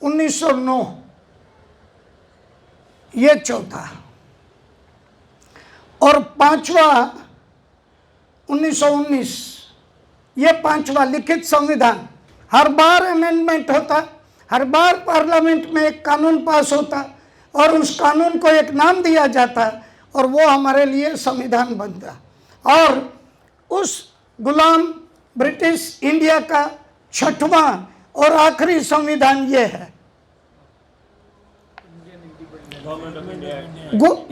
1909, ये चौथा, और पांचवा 1919, ये पांचवा लिखित संविधान। हर बार अमेंडमेंट होता, हर बार पार्लियामेंट में एक कानून पास होता और उस कानून को एक नाम दिया जाता और वो हमारे लिए संविधान बनता। और उस गुलाम ब्रिटिश इंडिया का 6वां और आखिरी संविधान ये है,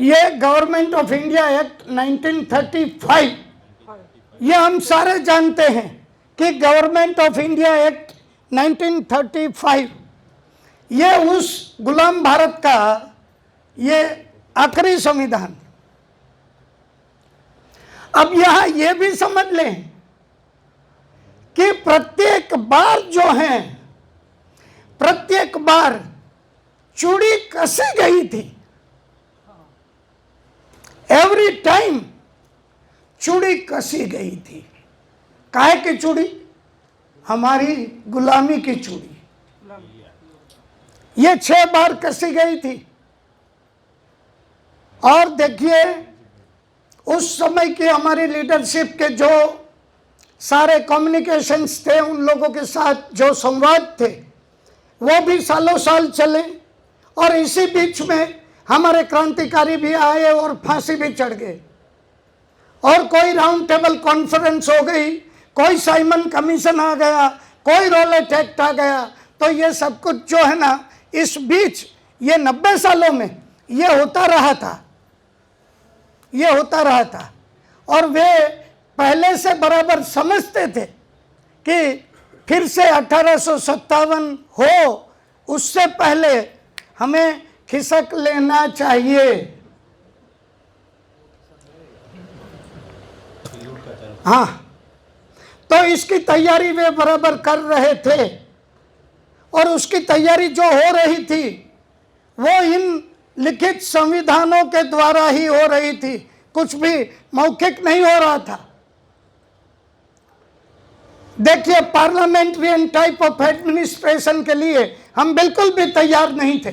ये गवर्नमेंट ऑफ इंडिया एक्ट 1935। ये हम सारे जानते हैं कि गवर्नमेंट ऑफ इंडिया एक्ट 1935 ये उस गुलाम भारत का ये आखिरी संविधान। अब यहां ये भी समझ लें कि प्रत्येक बार जो है, प्रत्येक बार चूड़ी कसी गई थी। एवरी टाइम चूड़ी कसी गई थी। काहे की चूड़ी? हमारी गुलामी की चूड़ी। ये 6 बार कसी गई थी। और देखिए उस समय की हमारी लीडरशिप के जो सारे कम्युनिकेशंस थे, उन लोगों के साथ जो संवाद थे वो भी सालों साल चले। और इसी बीच में हमारे क्रांतिकारी भी आए और फांसी भी चढ़ गए, और कोई राउंड टेबल कॉन्फ्रेंस हो गई, कोई साइमन कमीशन आ गया, कोई रोलेट एक्ट आ गया। तो ये सब कुछ जो है ना, इस बीच ये 90 सालों में ये होता रहा था, ये होता रहा था। और वे पहले से बराबर समझते थे कि फिर से 1857 हो, उससे पहले हमें खिसक लेना चाहिए। हाँ, तो इसकी तैयारी वे बराबर कर रहे थे। और उसकी तैयारी जो हो रही थी वो इन लिखित संविधानों के द्वारा ही हो रही थी, कुछ भी मौखिक नहीं हो रहा था। देखिए, पार्लियामेंट्रियन टाइप ऑफ एडमिनिस्ट्रेशन के लिए हम बिल्कुल भी तैयार नहीं थे,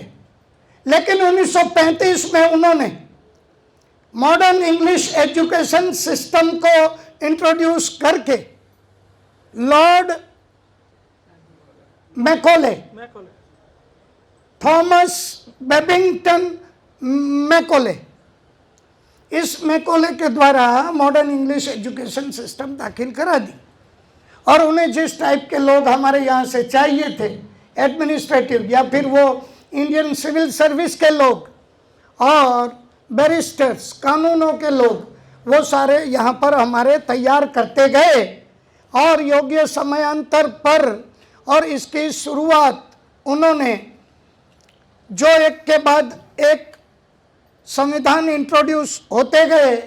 लेकिन 1935 में उन्होंने मॉडर्न इंग्लिश एजुकेशन सिस्टम को इंट्रोड्यूस करके Lord Macaulay, Thomas Babington Macaulay, इस मैकॉले के द्वारा मॉडर्न इंग्लिश एजुकेशन सिस्टम दाखिल करा दी। और उन्हें जिस टाइप के लोग हमारे यहाँ से चाहिए थे, एडमिनिस्ट्रेटिव या फिर वो इंडियन सिविल सर्विस के लोग और बैरिस्टर्स, कानूनों के लोग, वो सारे यहाँ पर हमारे तैयार करते गए। और योग्य समयांतर पर और इसकी शुरुआत उन्होंने जो एक के बाद एक संविधान इंट्रोड्यूस होते गए,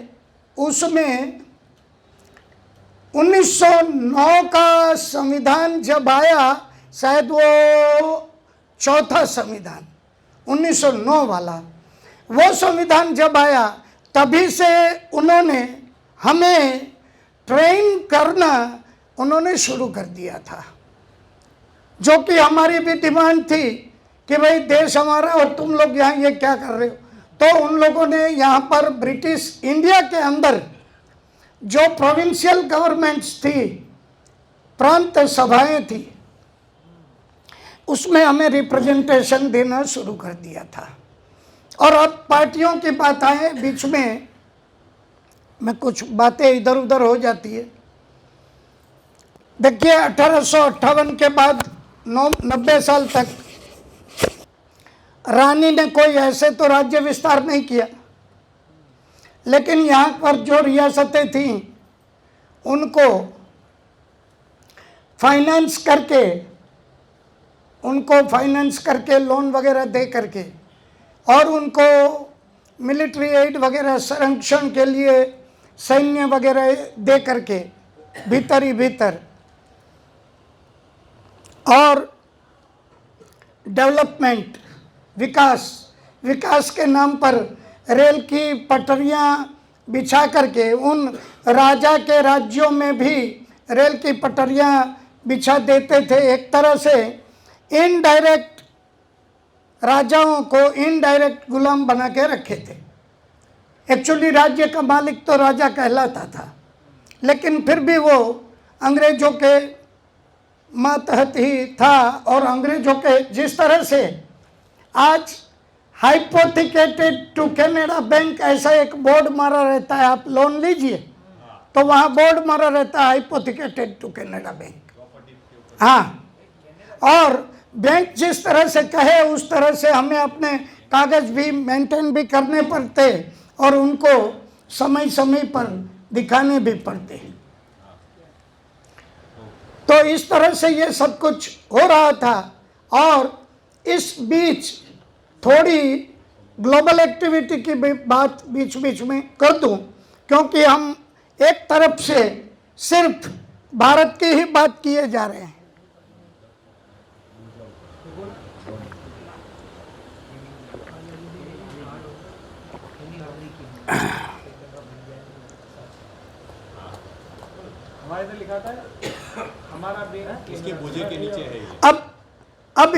उसमें 1909 का संविधान जब आया, शायद वो चौथा संविधान 1909 वाला, वो संविधान जब आया तभी से उन्होंने हमें ट्रेन करना उन्होंने शुरू कर दिया था, जो कि हमारी भी डिमांड थी कि भाई देश हमारा और तुम लोग यहाँ ये क्या कर रहे हो। तो उन लोगों ने यहाँ पर ब्रिटिश इंडिया के अंदर जो प्रोविंशियल गवर्नमेंट्स थी, प्रांत सभाएं थी, उसमें हमें रिप्रेजेंटेशन देना शुरू कर दिया था। और अब पार्टियों की बात आए बीच में कुछ बातें इधर उधर हो जाती है। देखिए, 1858 के बाद 90 साल तक रानी ने कोई ऐसे तो राज्य विस्तार नहीं किया, लेकिन यहाँ पर जो रियासतें थीं उनको फाइनेंस करके लोन वगैरह दे करके और उनको मिलिट्री एड वगैरह संरक्षण के लिए सैन्य वगैरह दे करके भीतर ही भीतर, और डेवलपमेंट, विकास के नाम पर रेल की पटरियां बिछा करके उन राजा के राज्यों में भी रेल की पटरियां बिछा देते थे। एक तरह से इनडायरेक्ट राजाओं को इनडायरेक्ट गुलाम बना के रखे थे। एक्चुअली राज्य का मालिक तो राजा कहलाता था, लेकिन फिर भी वो अंग्रेजों के मातहत ही था। और अंग्रेजों के जिस तरह से आज हाइपोथिकेटेड टू कैनेडा बैंक ऐसा एक बोर्ड मारा रहता है, आप लोन लीजिए तो वहाँ बोर्ड मारा रहता है हाइपोथिकेटेड टू कैनेडा बैंक। हाँ, और बैंक जिस तरह से कहे उस तरह से हमें अपने कागज भी मेंटेन भी करने पड़ते और उनको समय समय पर दिखाने भी पड़ते हैं। तो इस तरह से ये सब कुछ हो रहा था। और इस बीच थोड़ी ग्लोबल एक्टिविटी की भी बात बीच बीच में कर दूं, क्योंकि हम एक तरफ से सिर्फ भारत की ही बात किए जा रहे हैं। इसके बोझे के नीचे है। अब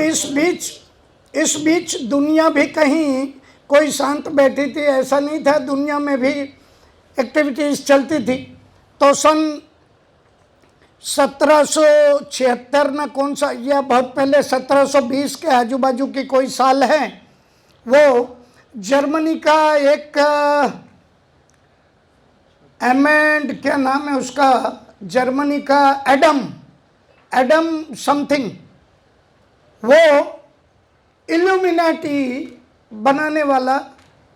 इस बीच दुनिया भी कहीं कोई शांत बैठी थी, ऐसा नहीं था। दुनिया में भी एक्टिविटीज चलती थी। तो सन 1776 ना कौन सा, या बहुत पहले 1720 के आजू बाजू की कोई साल है, वो जर्मनी का एक एमेंड, क्या नाम है उसका, जर्मनी का एडम समथिंग, वो इल्यूमिनाटी बनाने वाला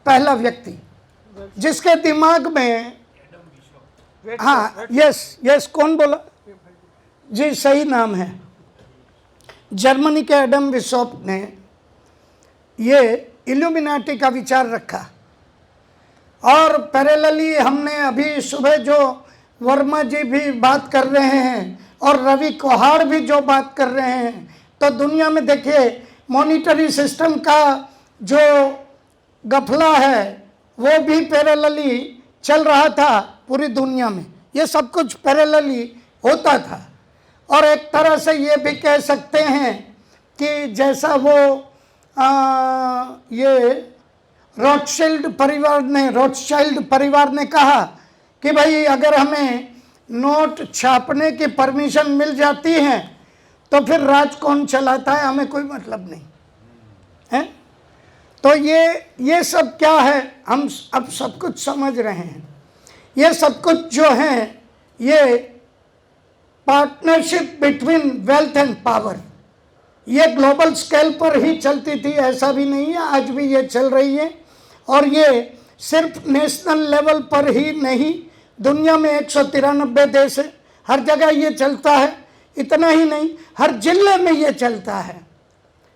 पहला व्यक्ति, जिसके दिमाग में, हाँ, यस, कौन बोला जी, सही नाम है, जर्मनी के एडम बिशप ने ये इल्यूमिनाटी का विचार रखा। और पैरेलली हमने अभी सुबह जो वर्मा जी भी बात कर रहे हैं और रवि कोहाड़ भी जो बात कर रहे हैं, तो दुनिया में देखिए मॉनिटरी सिस्टम का जो गफला है वो भी पैरेलली चल रहा था पूरी दुनिया में। ये सब कुछ पैरेलली होता था। और एक तरह से ये भी कह सकते हैं कि जैसा वो ये रोथशिल्ड परिवार ने कहा कि भाई अगर हमें नोट छापने की परमिशन मिल जाती है तो फिर राज कौन चलाता है हमें कोई मतलब नहीं है। तो ये सब क्या है, हम अब सब कुछ समझ रहे हैं। ये सब कुछ जो है ये partnership between wealth and power, ये ग्लोबल स्केल पर ही चलती थी, ऐसा भी नहीं है, आज भी ये चल रही है। और ये सिर्फ नेशनल लेवल पर ही नहीं, दुनिया में 193 देश है, हर जगह ये चलता है। इतना ही नहीं, हर जिले में ये चलता है।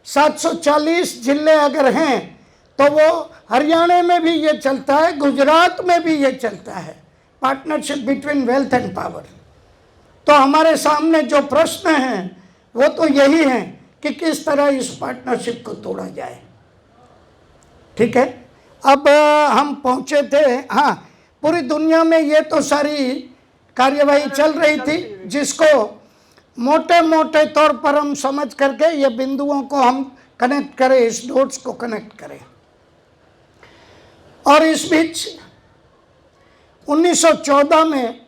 740 जिले अगर हैं तो वो हरियाणा में भी ये चलता है, गुजरात में भी ये चलता है, partnership between wealth and power. तो हमारे सामने जो प्रश्न हैं वो तो यही है कि किस तरह इस पार्टनरशिप को तोड़ा जाए। ठीक है, अब हम पहुंचे थे, हाँ, पूरी दुनिया में ये तो सारी कार्यवाही चल रही थी, जिसको मोटे मोटे तौर पर हम समझ करके ये बिंदुओं को हम कनेक्ट करें, इस डॉट्स को कनेक्ट करें। और इस बीच 1914 में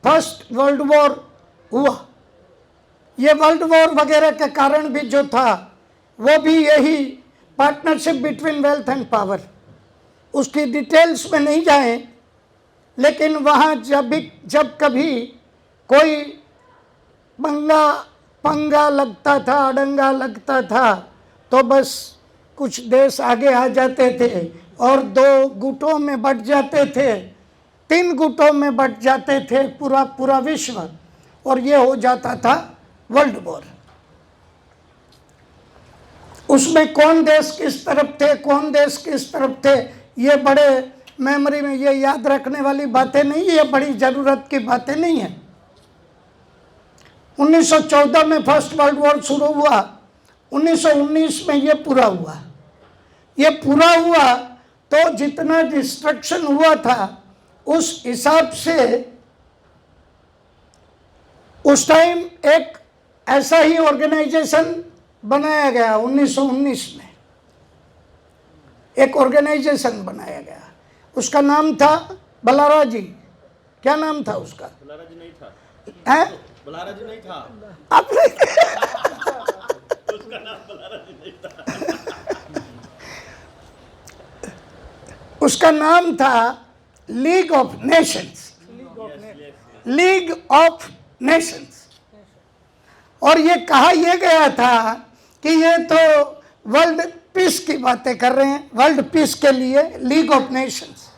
फर्स्ट वर्ल्ड वॉर हुआ। ये वर्ल्ड वॉर वगैरह के कारण भी जो था वो भी यही partnership between wealth and power. उसकी डिटेल्स में नहीं जाएं, लेकिन वहाँ जब कभी कोई पंगा लगता था, अड़ंगा लगता था, तो बस कुछ देश आगे आ जाते थे और 2 गुटों में बंट जाते थे, 3 गुटों में बंट जाते थे पूरा विश्व, और ये हो जाता था वर्ल्ड वॉर। उसमें कौन देश किस तरफ थे, कौन देश किस तरफ थे, ये बड़े मेमोरी में ये याद रखने वाली बातें नहीं, ये बड़ी ज़रूरत की बातें नहीं है। 1914 में फर्स्ट वर्ल्ड वॉर शुरू हुआ, 1919 में ये पूरा हुआ। ये पूरा हुआ तो जितना डिस्ट्रक्शन हुआ था उस हिसाब से उस टाइम एक ऐसा ही ऑर्गेनाइजेशन बनाया गया। 1919 में एक ऑर्गेनाइजेशन बनाया गया, उसका नाम था बलाराजी। क्या नाम था उसका? बलाराजी नहीं था। हैं? बलाराजी नहीं था। आपने उसका नाम बलाराजी नहीं था। उसका नाम था league of Nations, league of Nations. और ये कहा यह गया था कि ये तो वर्ल्ड पीस की बातें कर रहे हैं, वर्ल्ड पीस के लिए लीग ऑफ नेशंस,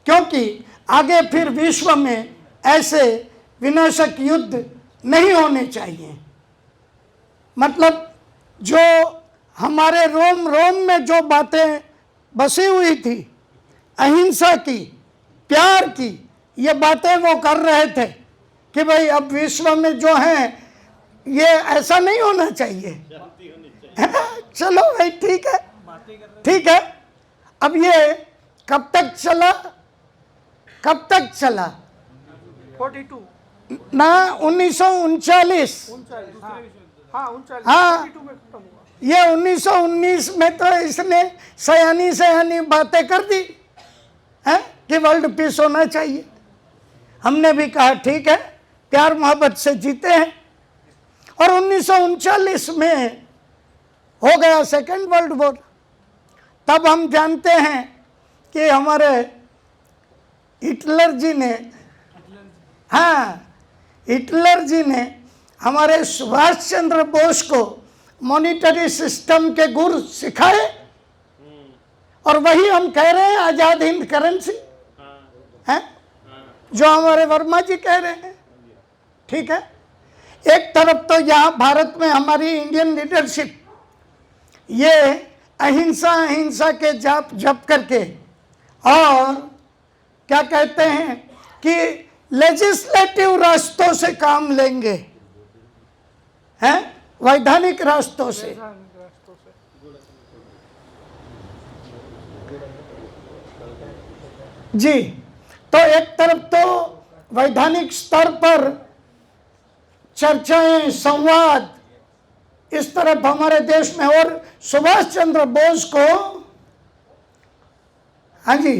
क्योंकि आगे फिर विश्व में ऐसे विनाशक युद्ध नहीं होने चाहिए। मतलब जो हमारे रोम में जो बातें बसी हुई थी, अहिंसा की, प्यार की, ये बातें वो कर रहे थे कि भाई अब विश्व में जो है ये ऐसा नहीं होना चाहिए। चलो भाई ठीक है, ठीक है। अब ये कब तक चला? 42 ना 1939। हाँ, ये 1919 में तो इसने सयानी बातें कर दी है कि वर्ल्ड पीस होना चाहिए। हमने भी कहा ठीक है, प्यार मोहब्बत से जीते हैं। और 1939 में हो गया सेकेंड वर्ल्ड वॉर। तब हम जानते हैं कि हमारे हिटलर जी ने हमारे सुभाष चंद्र बोस को मॉनिटरी सिस्टम के गुर सिखाए, और वही हम कह रहे हैं आजाद हिंद करेंसी है, जो हमारे वर्मा जी कह रहे हैं। ठीक है, एक तरफ तो यहाँ भारत में हमारी इंडियन लीडरशिप ये अहिंसा के जप करके, और क्या कहते हैं कि लेजिस्लेटिव रास्तों से काम लेंगे, हैं, वैधानिक रास्तों से। जी, तो एक तरफ तो वैधानिक स्तर पर चर्चाएं, संवाद इस तरफ हमारे देश में। और सुभाष चंद्र बोस को, हाँ जी,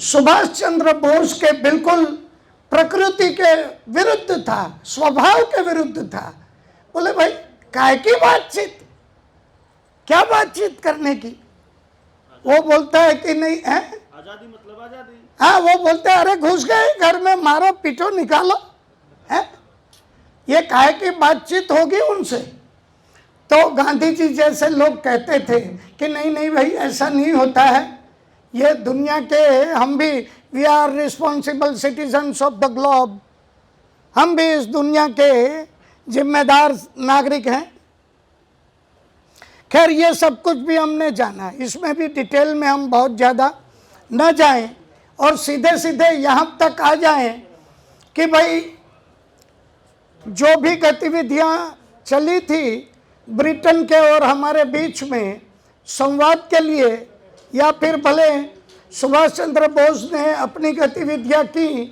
सुभाष चंद्र बोस के बिल्कुल प्रकृति के विरुद्ध था, स्वभाव के विरुद्ध था। बोले भाई काय की बातचीत, क्या बातचीत करने की। वो बोलता है कि नहीं है, आजादी मतलब आजादी। हाँ, वो बोलते हैं अरे घुस गए घर में, मारो पीटो निकालो, है ये काहे की बातचीत होगी उनसे। तो गांधी जी जैसे लोग कहते थे कि नहीं नहीं भाई ऐसा नहीं होता है, ये दुनिया के, हम भी we are responsible citizens of the globe, हम भी इस दुनिया के जिम्मेदार नागरिक हैं। खैर ये सब कुछ भी हमने जाना है, इसमें भी डिटेल में हम बहुत ज़्यादा न जाएं और सीधे सीधे यहाँ तक आ जाएं कि भाई जो भी गतिविधियाँ चली थी ब्रिटेन के और हमारे बीच में संवाद के लिए, या फिर भले सुभाष चंद्र बोस ने अपनी गतिविधियाँ की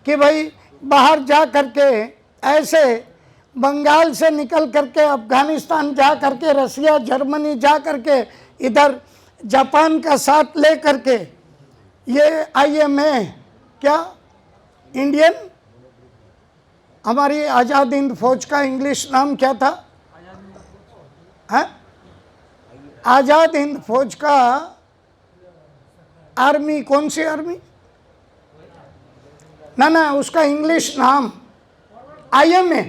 कि भाई बाहर जा करके, ऐसे बंगाल से निकल करके अफगानिस्तान जा करके, रसिया जर्मनी जा करके, इधर जापान का साथ ले करके ये IMA, क्या इंडियन, हमारी आज़ाद हिंद फौज का इंग्लिश नाम क्या था, है आज़ाद हिंद फौज का आर्मी, कौन सी आर्मी, ना उसका इंग्लिश नाम IMA,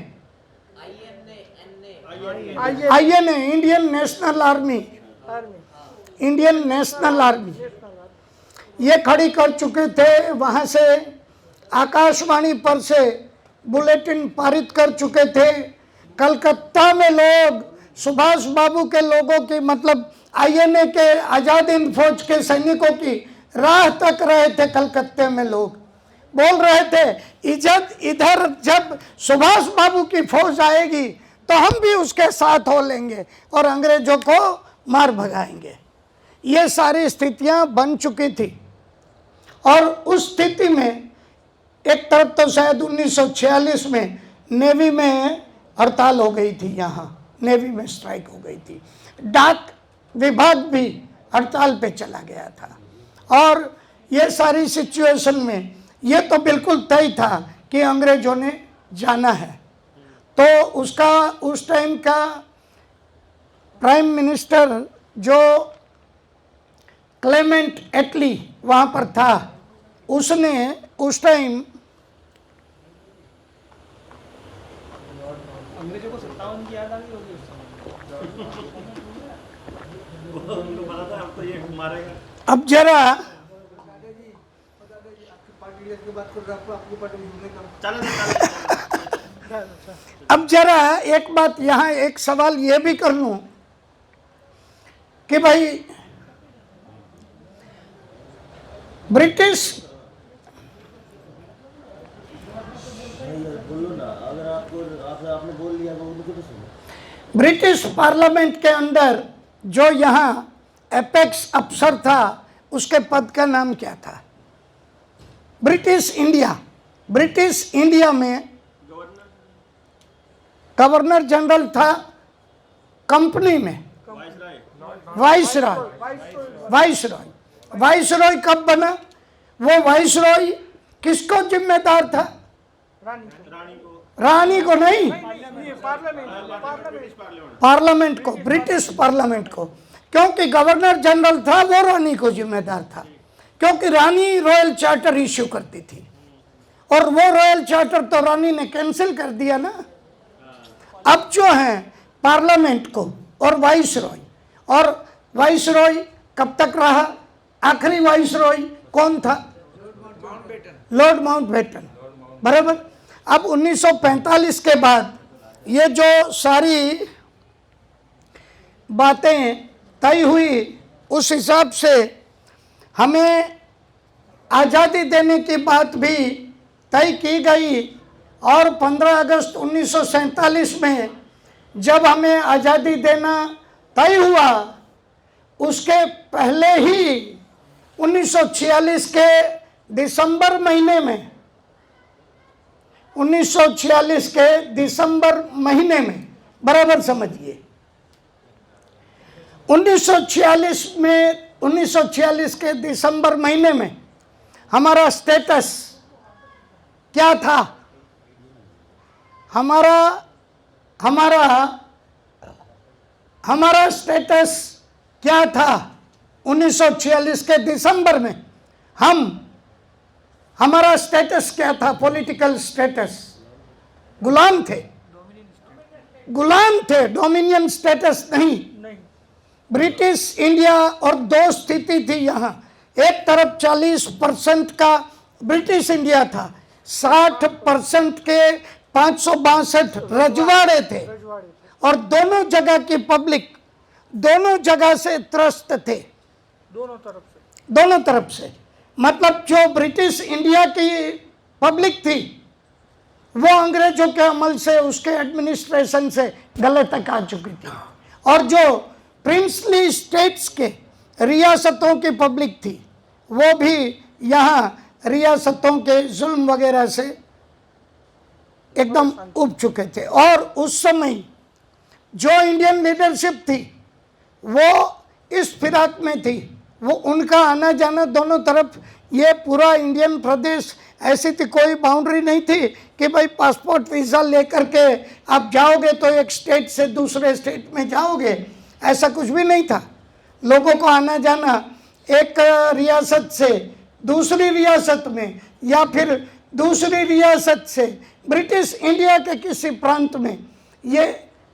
Indian national army, Indian national army, ये खड़ी कर चुके थे। वहाँ से आकाशवाणी पर से बुलेटिन पारित कर चुके थे। कलकत्ता में लोग सुभाष बाबू के लोगों की, मतलब INA के, आज़ाद हिंद फौज के सैनिकों की राह तक रहे थे। कलकत्ते में लोग बोल रहे थे इधर जब सुभाष बाबू की फौज आएगी तो हम भी उसके साथ हो लेंगे और अंग्रेजों को मार भगाएंगे। ये सारी स्थितियां बन चुकी थी। और उस स्थिति में एक तरफ तो शायद 1946 में नेवी में हड़ताल हो गई थी, यहाँ नेवी में स्ट्राइक हो गई थी, डाक विभाग भी हड़ताल पे चला गया था। और ये सारी सिचुएशन में ये तो बिल्कुल तय था कि अंग्रेजों ने जाना है। तो उसका उस टाइम का प्राइम मिनिस्टर जो क्लेमेंट एटली वहाँ पर था, उसने उस टाइम अंग्रेजों को 57 की याद आ गई होगी उस समय। उनको पता था अब तो ये मारेगा। अब जरा अब जरा एक बात यहाँ, एक सवाल ये भी कर लूं कि भाई ब्रिटिश, बोलो ना, अगर आपने बोल लिया तो उनको तो सुनो। ब्रिटिश पार्लियामेंट के अंदर जो यहाँ एपेक्स अफसर था, उसके पद का नाम क्या था? ब्रिटिश इंडिया में गवर्नर जनरल था, कंपनी में वाइसरॉय कब बना? वो वाइसरॉय किसको जिम्मेदार था? रानी को नहीं, पार्लियामेंट को, ब्रिटिश पार्लियामेंट को। क्योंकि गवर्नर जनरल था वो रानी को जिम्मेदार था, क्योंकि रानी रॉयल चार्टर इश्यू करती थी और वो रॉयल चार्टर तो रानी ने कैंसिल कर दिया ना। अब जो है पार्लियामेंट को और वाइसरॉय कब तक रहा? आखिरी वाइसरॉय कौन था? लॉर्ड माउंटबेटन, बराबर। अब 1945 के बाद ये जो सारी बातें तय हुई, उस हिसाब से हमें आज़ादी देने की बात भी तय की गई। और 15 अगस्त 1947 में जब हमें आज़ादी देना तय हुआ, उसके पहले ही 1946 के दिसंबर महीने में 1946 के दिसंबर महीने में, बराबर समझिए, 1946 के दिसंबर महीने में हमारा स्टेटस क्या था? हमारा स्टेटस क्या था? 1946 के दिसंबर में हमारा स्टेटस क्या था? पॉलिटिकल स्टेटस गुलाम थे, डोमिनियन स्टेटस नहीं। ब्रिटिश इंडिया और दो स्थिति थी यहाँ। एक तरफ 40% का ब्रिटिश इंडिया था, 60% के 562 रजवाड़े थे, और दोनों जगह की पब्लिक दोनों जगह से त्रस्त थे, दोनों तरफ से। मतलब जो ब्रिटिश इंडिया की पब्लिक थी वो अंग्रेजों के अमल से, उसके एडमिनिस्ट्रेशन से गले तक आ चुकी थी, और जो प्रिंसली स्टेट्स के रियासतों की पब्लिक थी वो भी यहाँ रियासतों के जुल्म वगैरह से एकदम उब चुके थे। और उस समय जो इंडियन लीडरशिप थी वो इस फिराक में थी, वो उनका आना जाना दोनों तरफ, ये पूरा इंडियन प्रदेश ऐसी थी, कोई बाउंड्री नहीं थी कि भाई पासपोर्ट वीज़ा लेकर के आप जाओगे तो एक स्टेट से दूसरे स्टेट में जाओगे, ऐसा कुछ भी नहीं था। लोगों को आना जाना एक रियासत से दूसरी रियासत में, या फिर दूसरी रियासत से ब्रिटिश इंडिया के किसी प्रांत में, ये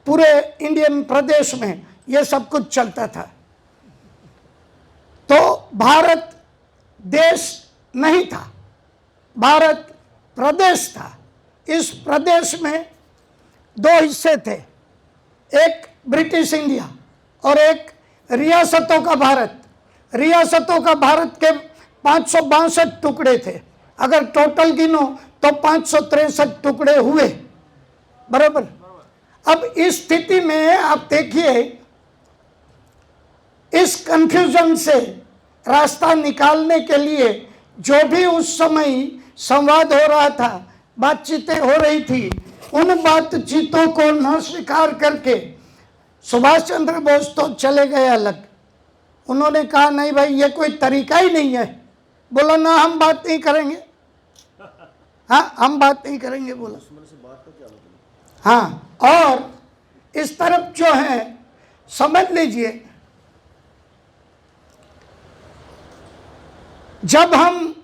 पूरे इंडियन प्रदेश में ये सब कुछ चलता था। तो भारत देश नहीं था, भारत प्रदेश था। इस प्रदेश में दो हिस्से थे, एक ब्रिटिश इंडिया और एक रियासतों का भारत। रियासतों का भारत के 562 टुकड़े थे, अगर टोटल गिनो तो 563 टुकड़े हुए, बराबर। अब इस स्थिति में आप देखिए, इस कंफ्यूजन से रास्ता निकालने के लिए जो भी उस समय संवाद हो रहा था, बातचीतें हो रही थी, उन बातचीतों को न स्वीकार करके सुभाष चंद्र बोस तो चले गए अलग। उन्होंने कहा नहीं भाई ये कोई तरीका ही नहीं है, बोला ना हम बात नहीं करेंगे, हाँ हम बात नहीं करेंगे बोला। हाँ, और इस तरफ जो है समझ लीजिए, जब हम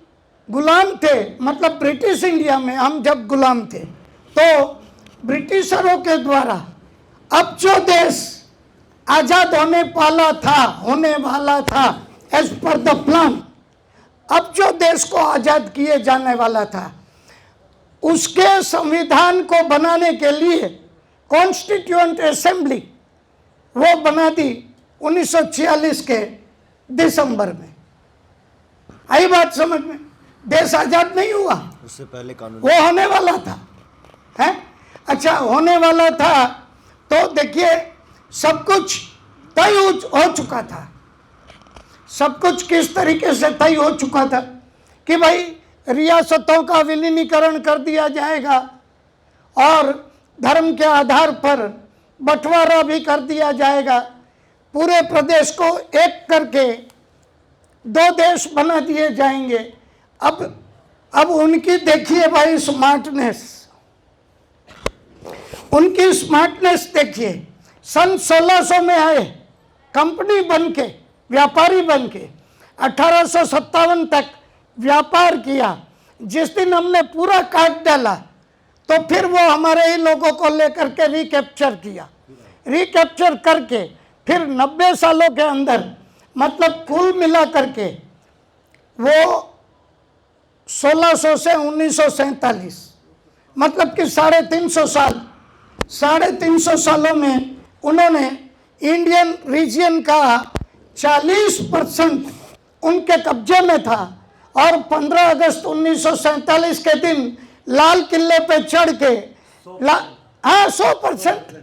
गुलाम थे, मतलब ब्रिटिश इंडिया में हम जब गुलाम थे, तो ब्रिटिशरों के द्वारा अब जो देश आजाद होने वाला था एज पर द प्लान, अब जो देश को आजाद किए जाने वाला था, उसके संविधान को बनाने के लिए कॉन्स्टिट्यूएंट असेंबली वो बना दी 1946 के दिसंबर में। आई बात समझ में? देश आजाद नहीं हुआ, उससे पहले कानून वो होने वाला था, है? अच्छा, होने वाला था तो देखिए सब कुछ तय हो चुका था। सब कुछ किस तरीके से तय हो चुका था कि भाई रियासतों का विलीनीकरण कर दिया जाएगा और धर्म के आधार पर बंटवारा भी कर दिया जाएगा। पूरे प्रदेश को एक करके दो देश बना दिए जाएंगे। अब उनकी देखिए भाई स्मार्टनेस, उनकी स्मार्टनेस देखिए। सन 1600 में आए, कंपनी बन के, व्यापारी बन के, 1857 तक व्यापार किया। जिस दिन हमने पूरा काट डाला तो फिर वो हमारे ही लोगों को लेकर के रिकैप्चर किया। रिकैप्चर करके फिर 90 सालों के अंदर, मतलब कुल मिला करके वो 1600 से 1947, मतलब कि 350 सालों में उन्होंने इंडियन रीजन का 40% उनके कब्जे में था। और 15 अगस्त 1947 के दिन लाल किले पे चढ़ के 100%